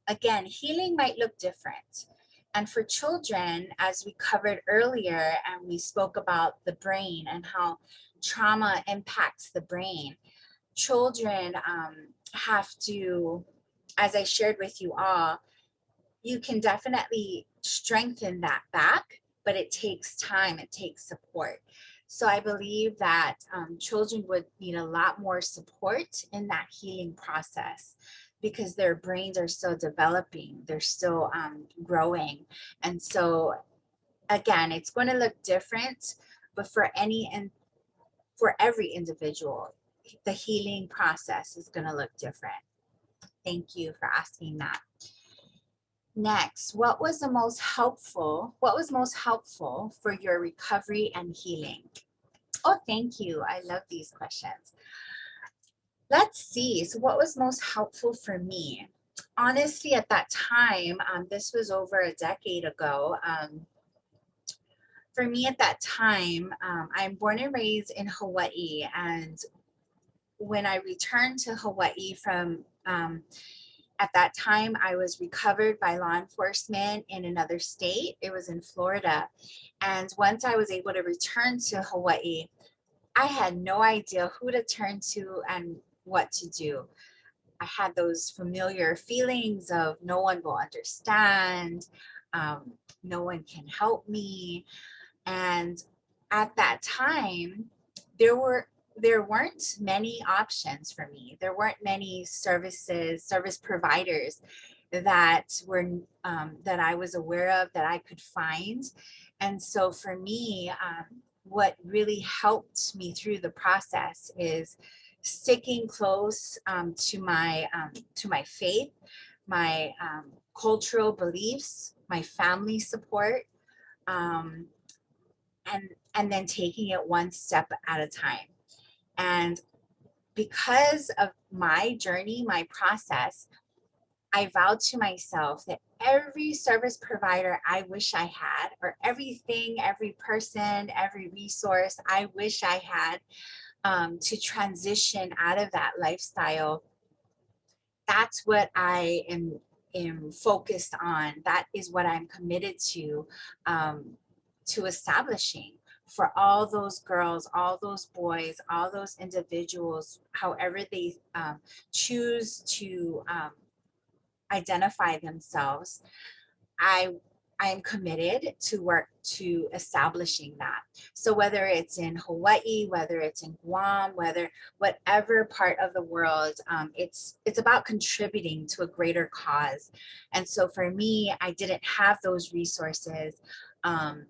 again, healing might look different. And for children, as we covered earlier, and we spoke about the brain and how trauma impacts the brain, children have to, as I shared with you all, you can definitely strengthen that back, but it takes time, it takes support. So I believe that children would need a lot more support in that healing process because their brains are still developing, they're still growing. And so again, it's going to look different, but for every individual, the healing process is going to look different. Thank you for asking that. Next, what was most helpful for your recovery and healing? Oh, thank you. I love these questions. Let's see. So what was most helpful for me? Honestly, at that time, this was over a decade ago. For me at that time, I'm born and raised in Hawaii. And when I returned to Hawaii from, at that time, I was recovered by law enforcement in another state. It was in Florida. And once I was able to return to Hawaii, I had no idea who to turn to and what to do. I had those familiar feelings of no one will understand, no one can help me. And at that time, there weren't many options for me. There weren't many service providers that were that I was aware of, that I could find. And so for me, what really helped me through the process is sticking close to my faith, my cultural beliefs, my family support, um, and then taking it one step at a time. And because of my journey, my process, I vowed to myself that every service provider I wish I had, or everything, every person, every resource I wish I had to transition out of that lifestyle, that's what I am focused on. That is what I'm committed to establishing for all those girls, all those boys, all those individuals, however they choose to identify themselves. I I am committed to work to establishing that. So whether it's in Hawaii, whether it's in Guam, whatever part of the world, it's about contributing to a greater cause. And so for me, I didn't have those resources, um,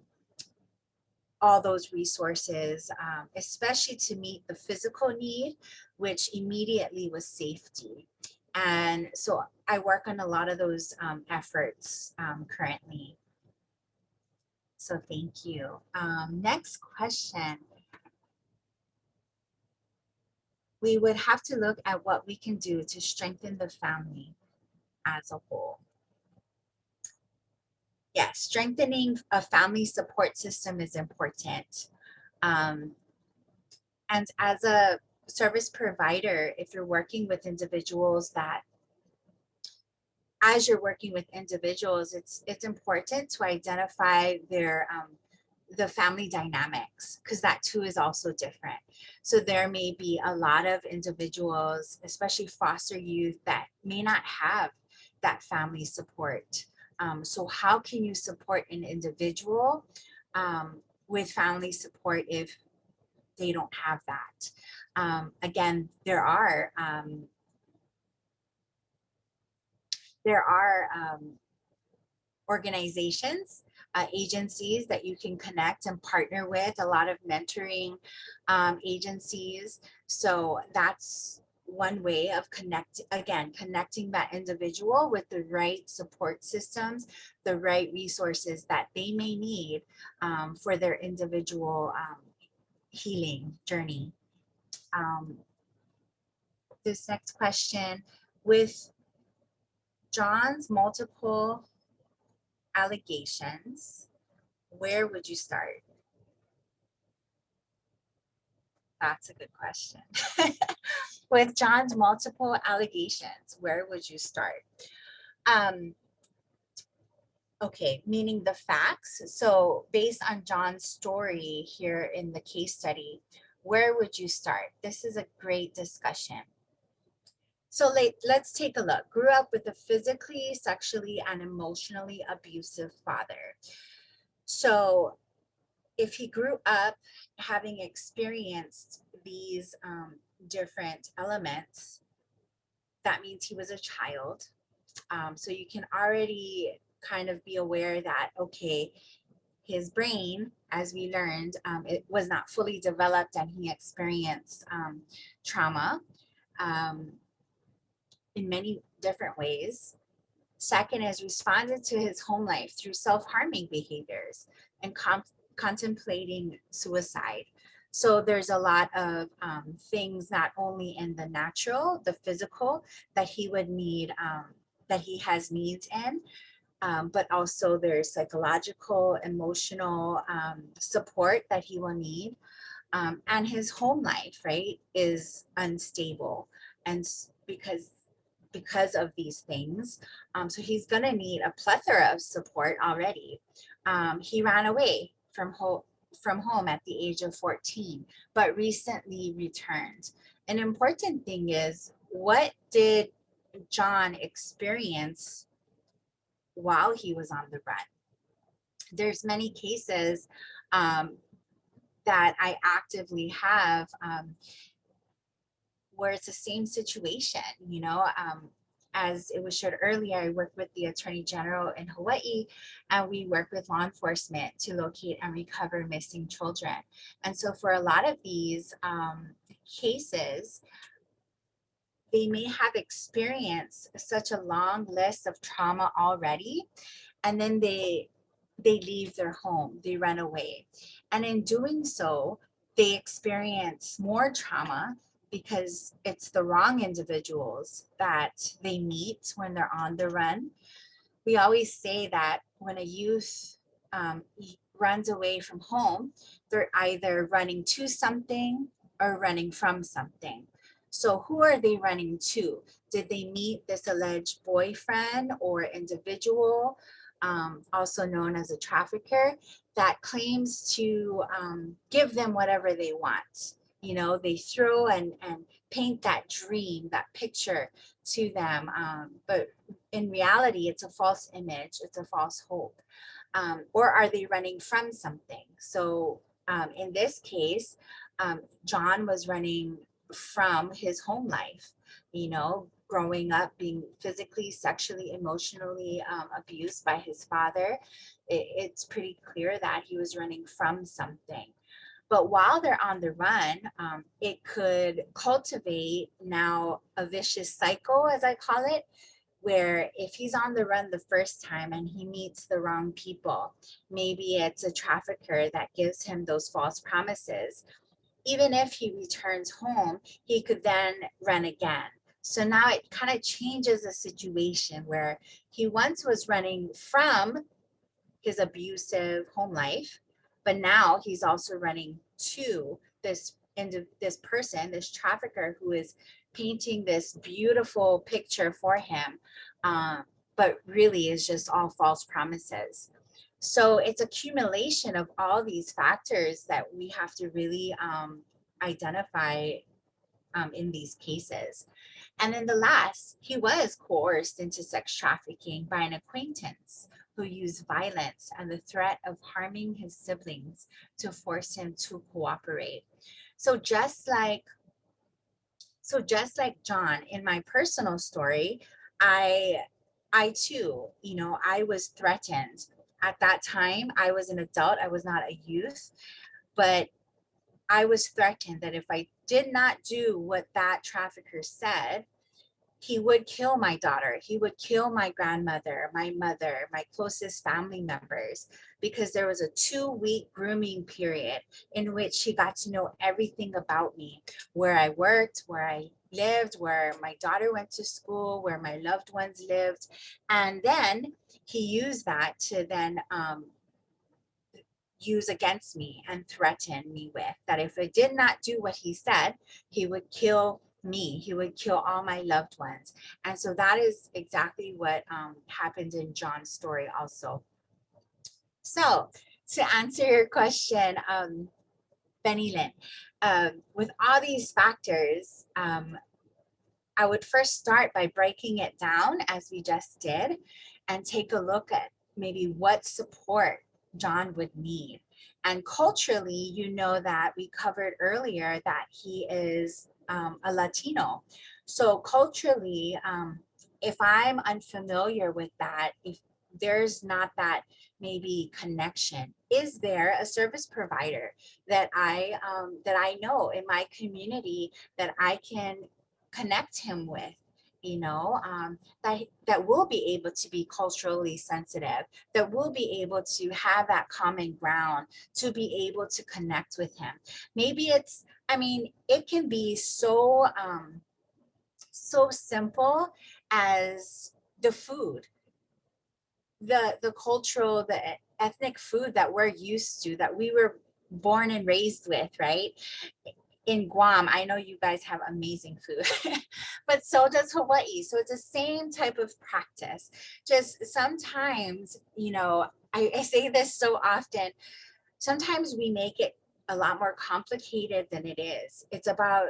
all those resources, especially to meet the physical need, which immediately was safety. And so I work on a lot of those efforts currently. So thank you. Next question. We would have to look at what we can do to strengthen the family as a whole. Yes, strengthening a family support system is important. Um, and as a service provider, if you're working with individuals that, as you're working with individuals, it's important to identify their the family dynamics, because that too is also different. So there may be a lot of individuals, especially foster youth, that may not have that family support. So how can you support an individual with family support if they don't have that? Again, there are organizations, agencies that you can connect and partner with, a lot of mentoring agencies. So that's one way of connecting that individual with the right support systems, the right resources that they may need for their individual healing journey. This next question, with John's multiple allegations, where would you start? That's a good question. With John's multiple allegations, where would you start? Okay, meaning the facts. So based on John's story here in the case study, where would you start? This is a great discussion. So let's take a look. Grew up with a physically, sexually, and emotionally abusive father. So if he grew up having experienced these different elements, that means he was a child. So you can already kind of be aware that, okay, his brain, as we learned, it was not fully developed, and he experienced trauma in many different ways. Second is responded to his home life through self-harming behaviors and contemplating suicide. So there's a lot of things, not only in the natural, the physical, that he would need, that he has needs in, but also there's psychological, emotional support that he will need. And his home life, right, is unstable. And because of these things. So he's gonna need a plethora of support already. He ran away from home at the age of 14, but recently returned. An important thing is, what did John experience while he was on the run? There's many cases that I actively have where it's the same situation, as it was shared earlier, I work with the Attorney General in Hawaii, and we work with law enforcement to locate and recover missing children. And so for a lot of these cases, they may have experienced such a long list of trauma already, and then they leave their home, they run away. And in doing so, they experience more trauma because it's the wrong individuals that they meet when they're on the run. We always say that when a youth runs away from home, they're either running to something or running from something. So who are they running to? Did they meet this alleged boyfriend or individual, also known as a trafficker, that claims to give them whatever they want? You know, they throw and paint that dream, that picture to them. But in reality, it's a false image, it's a false hope. Or are they running from something? So in this case, John was running from his home life, you know, growing up, being physically, sexually, emotionally abused by his father. It's pretty clear that he was running from something. But while they're on the run, it could cultivate now a vicious cycle, as I call it, where if he's on the run the first time and he meets the wrong people, maybe it's a trafficker that gives him those false promises. Even if he returns home, he could then run again. So now it kind of changes the situation where he once was running from his abusive home life, but now he's also running to this person, this trafficker, who is painting this beautiful picture for him, but really is just all false promises. So it's accumulation of all these factors that we have to really identify in these cases. And then the last, he was coerced into sex trafficking by an acquaintance who used violence and the threat of harming his siblings to force him to cooperate. So just like John, in my personal story, I too, you know, I was threatened. At that time, I was an adult, I was not a youth, but I was threatened that if I did not do what that trafficker said, he would kill my daughter. He would kill my grandmother, my mother, my closest family members, because there was a 2-week grooming period in which he got to know everything about me, where I worked, where I lived, where my daughter went to school, where my loved ones lived. And then he used that to then use against me and threaten me with that if I did not do what he said, he would kill me, he would kill all my loved ones. And so that is exactly what happened in John's story also. So to answer your question, Benny Lynn, with all these factors, I would first start by breaking it down as we just did and take a look at maybe what support John would need. And culturally, you know that we covered earlier that he is a Latino. So culturally, if I'm unfamiliar with that, if there's not that maybe connection, is there a service provider that I know in my community that I can connect him with, you know, that will be able to be culturally sensitive, that will be able to have that common ground, to be able to connect with him. Maybe it's, I mean, it can be so so simple as the food, the cultural, the ethnic food that we're used to, that we were born and raised with, right? In Guam, I know you guys have amazing food, but so does Hawaii. So it's the same type of practice. Just sometimes, you know, I say this so often, sometimes we make it a lot more complicated than it is. It's about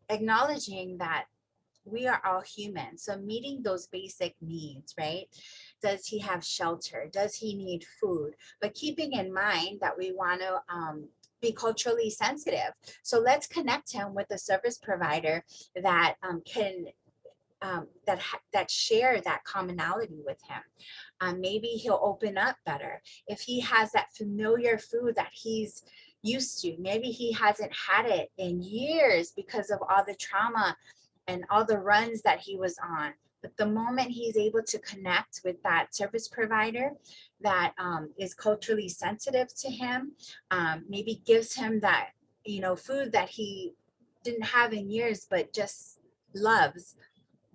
acknowledging that we are all human. So meeting those basic needs, right? Does he have shelter? Does he need food? But keeping in mind that we want to be culturally sensitive. So let's connect him with a service provider that can that share that commonality with him. Maybe he'll open up better. If he has that familiar food that he's used to, maybe he hasn't had it in years because of all the trauma and all the runs that he was on. But the moment he's able to connect with that service provider that is culturally sensitive to him, maybe gives him that, food that he didn't have in years, but just loves,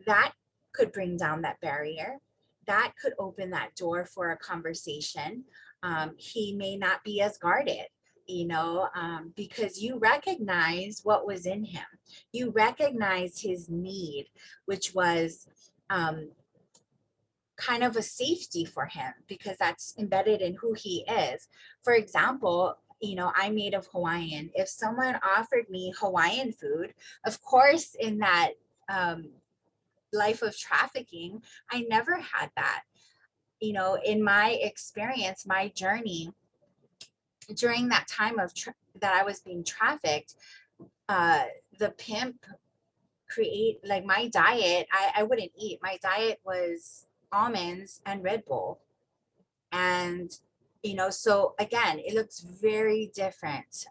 that could bring down that barrier. That could open that door for a conversation. He may not be as guarded, because you recognize what was in him. You recognize his need, which was kind of a safety for him because that's embedded in who he is. For example, I'm native Hawaiian. If someone offered me Hawaiian food, of course, in that life of trafficking, I never had that. In my experience, my journey during that time of that I was being trafficked, the pimp like my diet, I wouldn't eat. My diet was almonds and Red Bull. And, so again, it looks very different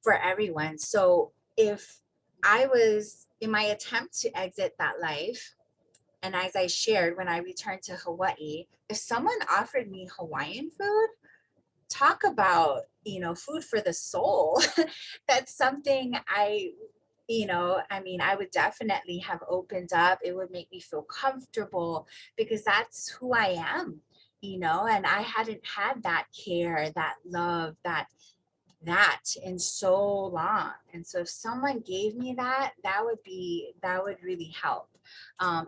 for everyone. So if I was in my attempt to exit that life, and as I shared, when I returned to Hawaii, if someone offered me Hawaiian food, talk about, food for the soul. That's something I would definitely have opened up. It would make me feel comfortable because that's who I am, and I hadn't had that care, that love, that in so long. And so if someone gave me that would really help.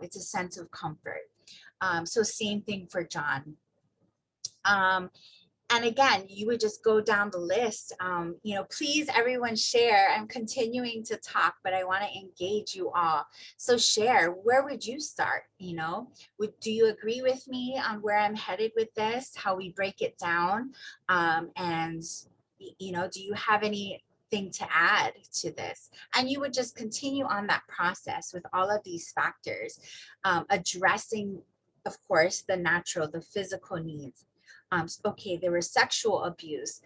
It's a sense of comfort. So same thing for John. And again, you would just go down the list. Please everyone share. I'm continuing to talk, but I want to engage you all. So share, where would you start? Do you agree with me on where I'm headed with this, how we break it down? And do you have anything to add to this? And you would just continue on that process with all of these factors, addressing, of course, the natural, the physical needs. Okay, there was sexual abuse.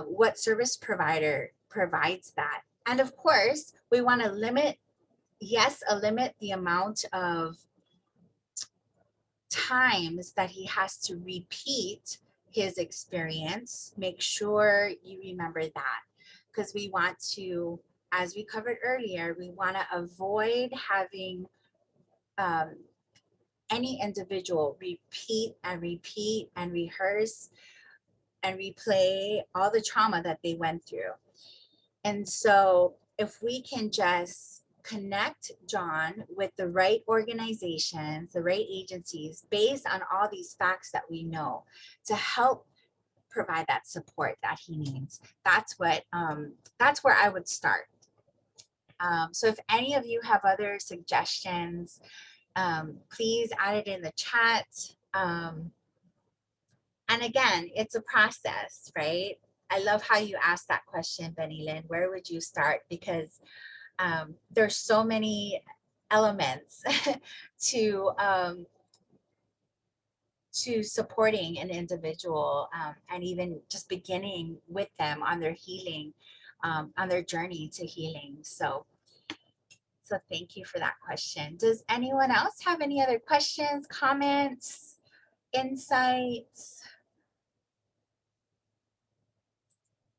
What service provider provides that? And of course, we want to limit the amount of times that he has to repeat his experience. Make sure you remember that, because we want to, as we covered earlier, we want to avoid having any individual repeat and rehearse and replay all the trauma that they went through. And so if we can just connect John with the right organizations, the right agencies, based on all these facts that we know, to help provide that support that he needs, that's where I would start. So if any of you have other suggestions, please add it in the chat. And again, it's a process, right? I love how you asked that question, Benny Lynn. Where would you start? Because there's so many elements to supporting an individual, and even just beginning with them on their healing, on their journey to healing. So thank you for that question. Does anyone else have any other questions, comments, insights?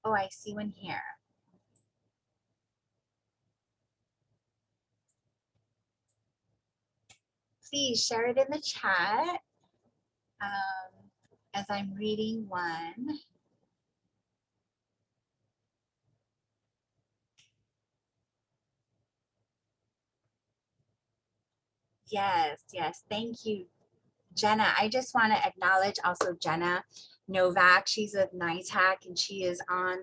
Oh, I see one here. Please share it in the chat as I'm reading one. Yes, thank you, Jenna. I just want to acknowledge also Jenna Novak. She's with NITAC and she is on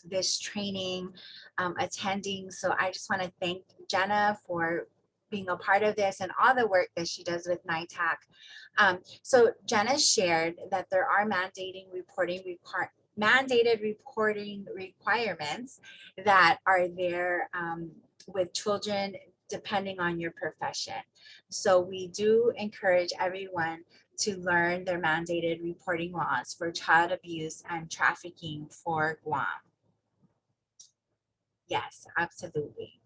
this training, attending. So I just want to thank Jenna for being a part of this and all the work that she does with NITAC. So Jenna shared that there are mandated reporting requirements that are there with children depending on your profession. So we do encourage everyone to learn their mandated reporting laws for child abuse and trafficking for Guam. Yes, absolutely.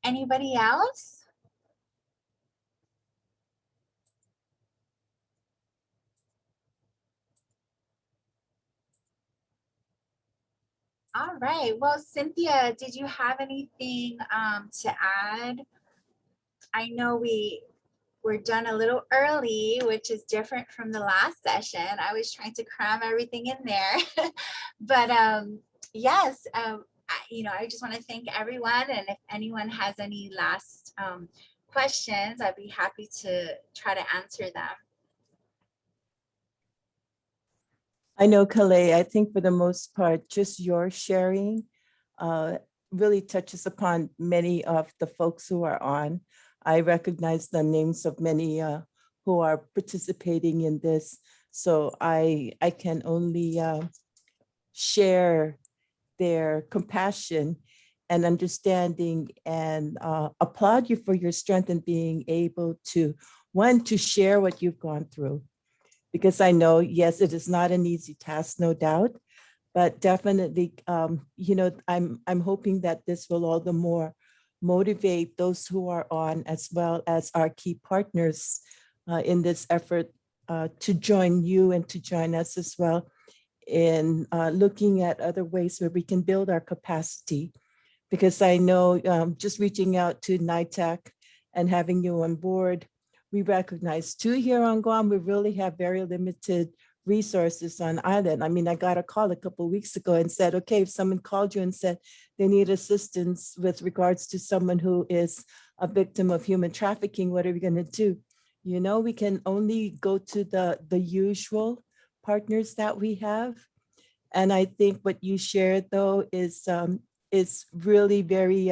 Anybody else? All right. Well, Cynthia, did you have anything to add? I know we're done a little early, which is different from the last session. I was trying to cram everything in there. But yes, I just want to thank everyone. And if anyone has any last questions, I'd be happy to try to answer them. I know, Calais, I think for the most part, just your sharing uh, really touches upon many of the folks who are on. I recognize the names of many who are participating in this. So I can only share their compassion and understanding and applaud you for your strength in being able to, one, to share what you've gone through. Because I know, yes, it is not an easy task, no doubt, but definitely, I'm hoping that this will all the more motivate those who are on, as well as our key partners in this effort to join you and to join us as well in looking at other ways where we can build our capacity. Because I know just reaching out to NITAC and having you on board, we recognize too here on Guam, we really have very limited resources on island. I mean, I got a call a couple of weeks ago and said, okay, if someone called you and said they need assistance with regards to someone who is a victim of human trafficking, what are we going to do? You know, we can only go to the usual partners that we have. And I think what you shared though is really very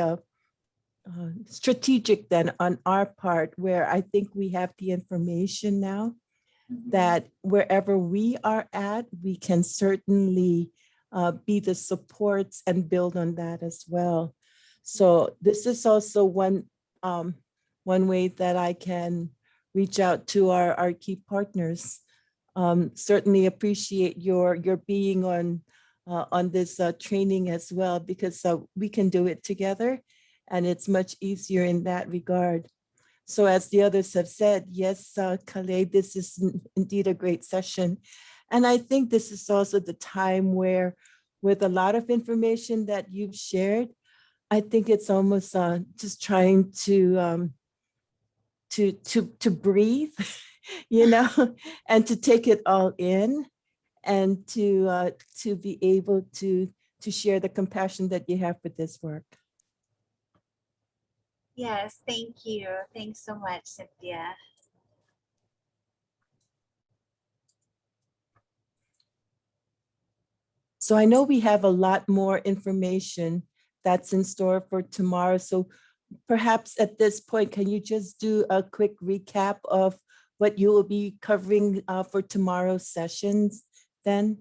strategic then on our part, where I think we have the information now that wherever we are at, we can certainly be the supports and build on that as well. So this is also one way that I can reach out to our key partners. Certainly appreciate your being on this training as well, because we can do it together and it's much easier in that regard. So as the others have said, yes, Calais, this is indeed a great session. And I think this is also the time where, with a lot of information that you've shared, I think it's almost just trying to breathe, you know, and to take it all in, and to be able to share the compassion that you have for this work. Yes, thank you. Thanks so much, Cynthia. So I know we have a lot more information that's in store for tomorrow. So perhaps at this point, can you just do a quick recap of what you will be covering for tomorrow's sessions then?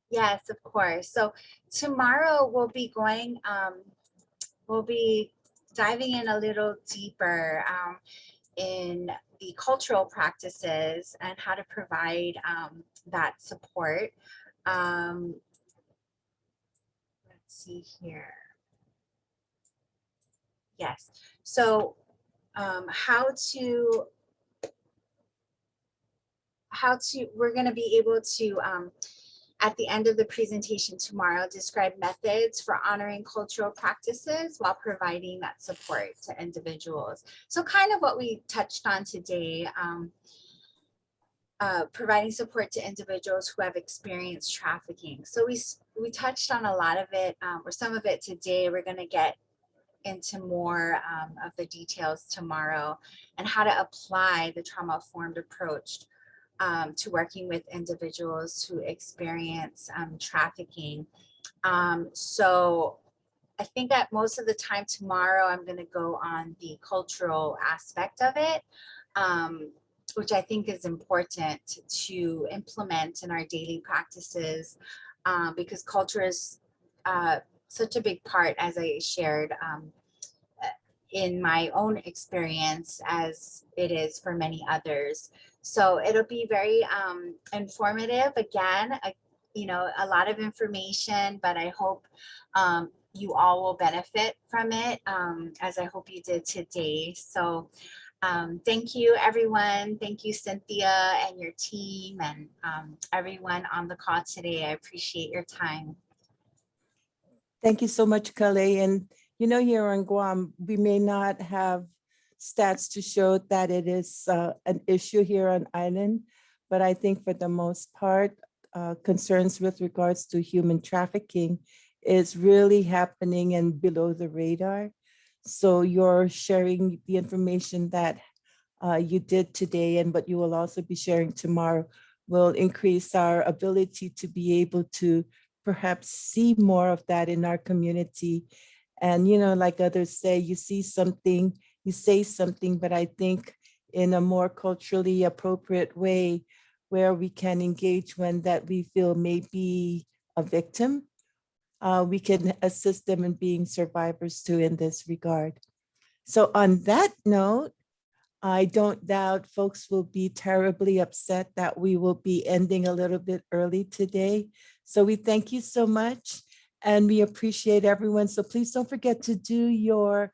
Yes, of course. So tomorrow we'll be diving in a little deeper in the cultural practices and how to provide that support. Let's see here. Yes. So we're going to be able to at the end of the presentation tomorrow, describe methods for honoring cultural practices while providing that support to individuals. So kind of what we touched on today, providing support to individuals who have experienced trafficking. So we touched on a lot of it, or some of it today. We're going to get into more of the details tomorrow, and how to apply the trauma-informed approach to working with individuals who experience trafficking. So I think that most of the time tomorrow I'm going to go on the cultural aspect of it. which I think is important to implement in our daily practices, because culture is such a big part, as I shared in my own experience, as it is for many others. So it'll be very informative. Again, a lot of information, but I hope you all will benefit from it, as I hope you did today. So thank you, everyone. Thank you, Cynthia and your team, and everyone on the call today. I appreciate your time. Thank you so much, Kale. And here on Guam, we may not have stats to show that it is an issue here on island, but I think for the most part, concerns with regards to human trafficking is really happening and below the radar. So you're sharing the information that you did today and what you will also be sharing tomorrow will increase our ability to be able to perhaps see more of that in our community. And, like others say, you see something, you say something, but I think in a more culturally appropriate way where we can engage when that we feel may be a victim, we can assist them in being survivors too in this regard. So on that note, I don't doubt folks will be terribly upset that we will be ending a little bit early today. So we thank you so much and we appreciate everyone. So please don't forget to do your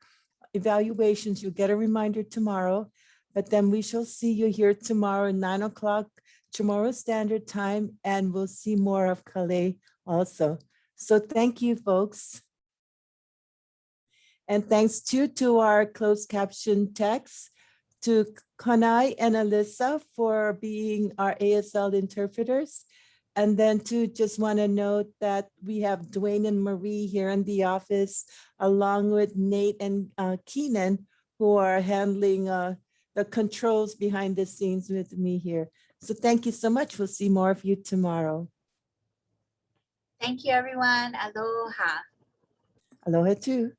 evaluations. You'll get a reminder tomorrow, but then we shall see you here tomorrow at 9 o'clock, tomorrow Standard Time, and we'll see more of Kale also. So thank you, folks. And thanks to our closed caption text, to Kanai and Alyssa for being our ASL interpreters. And then to just want to note that we have Dwayne and Marie here in the office, along with Nate and Keenan, who are handling the controls behind the scenes with me here. So thank you so much. We'll see more of you tomorrow. Thank you, everyone. Aloha. Aloha too.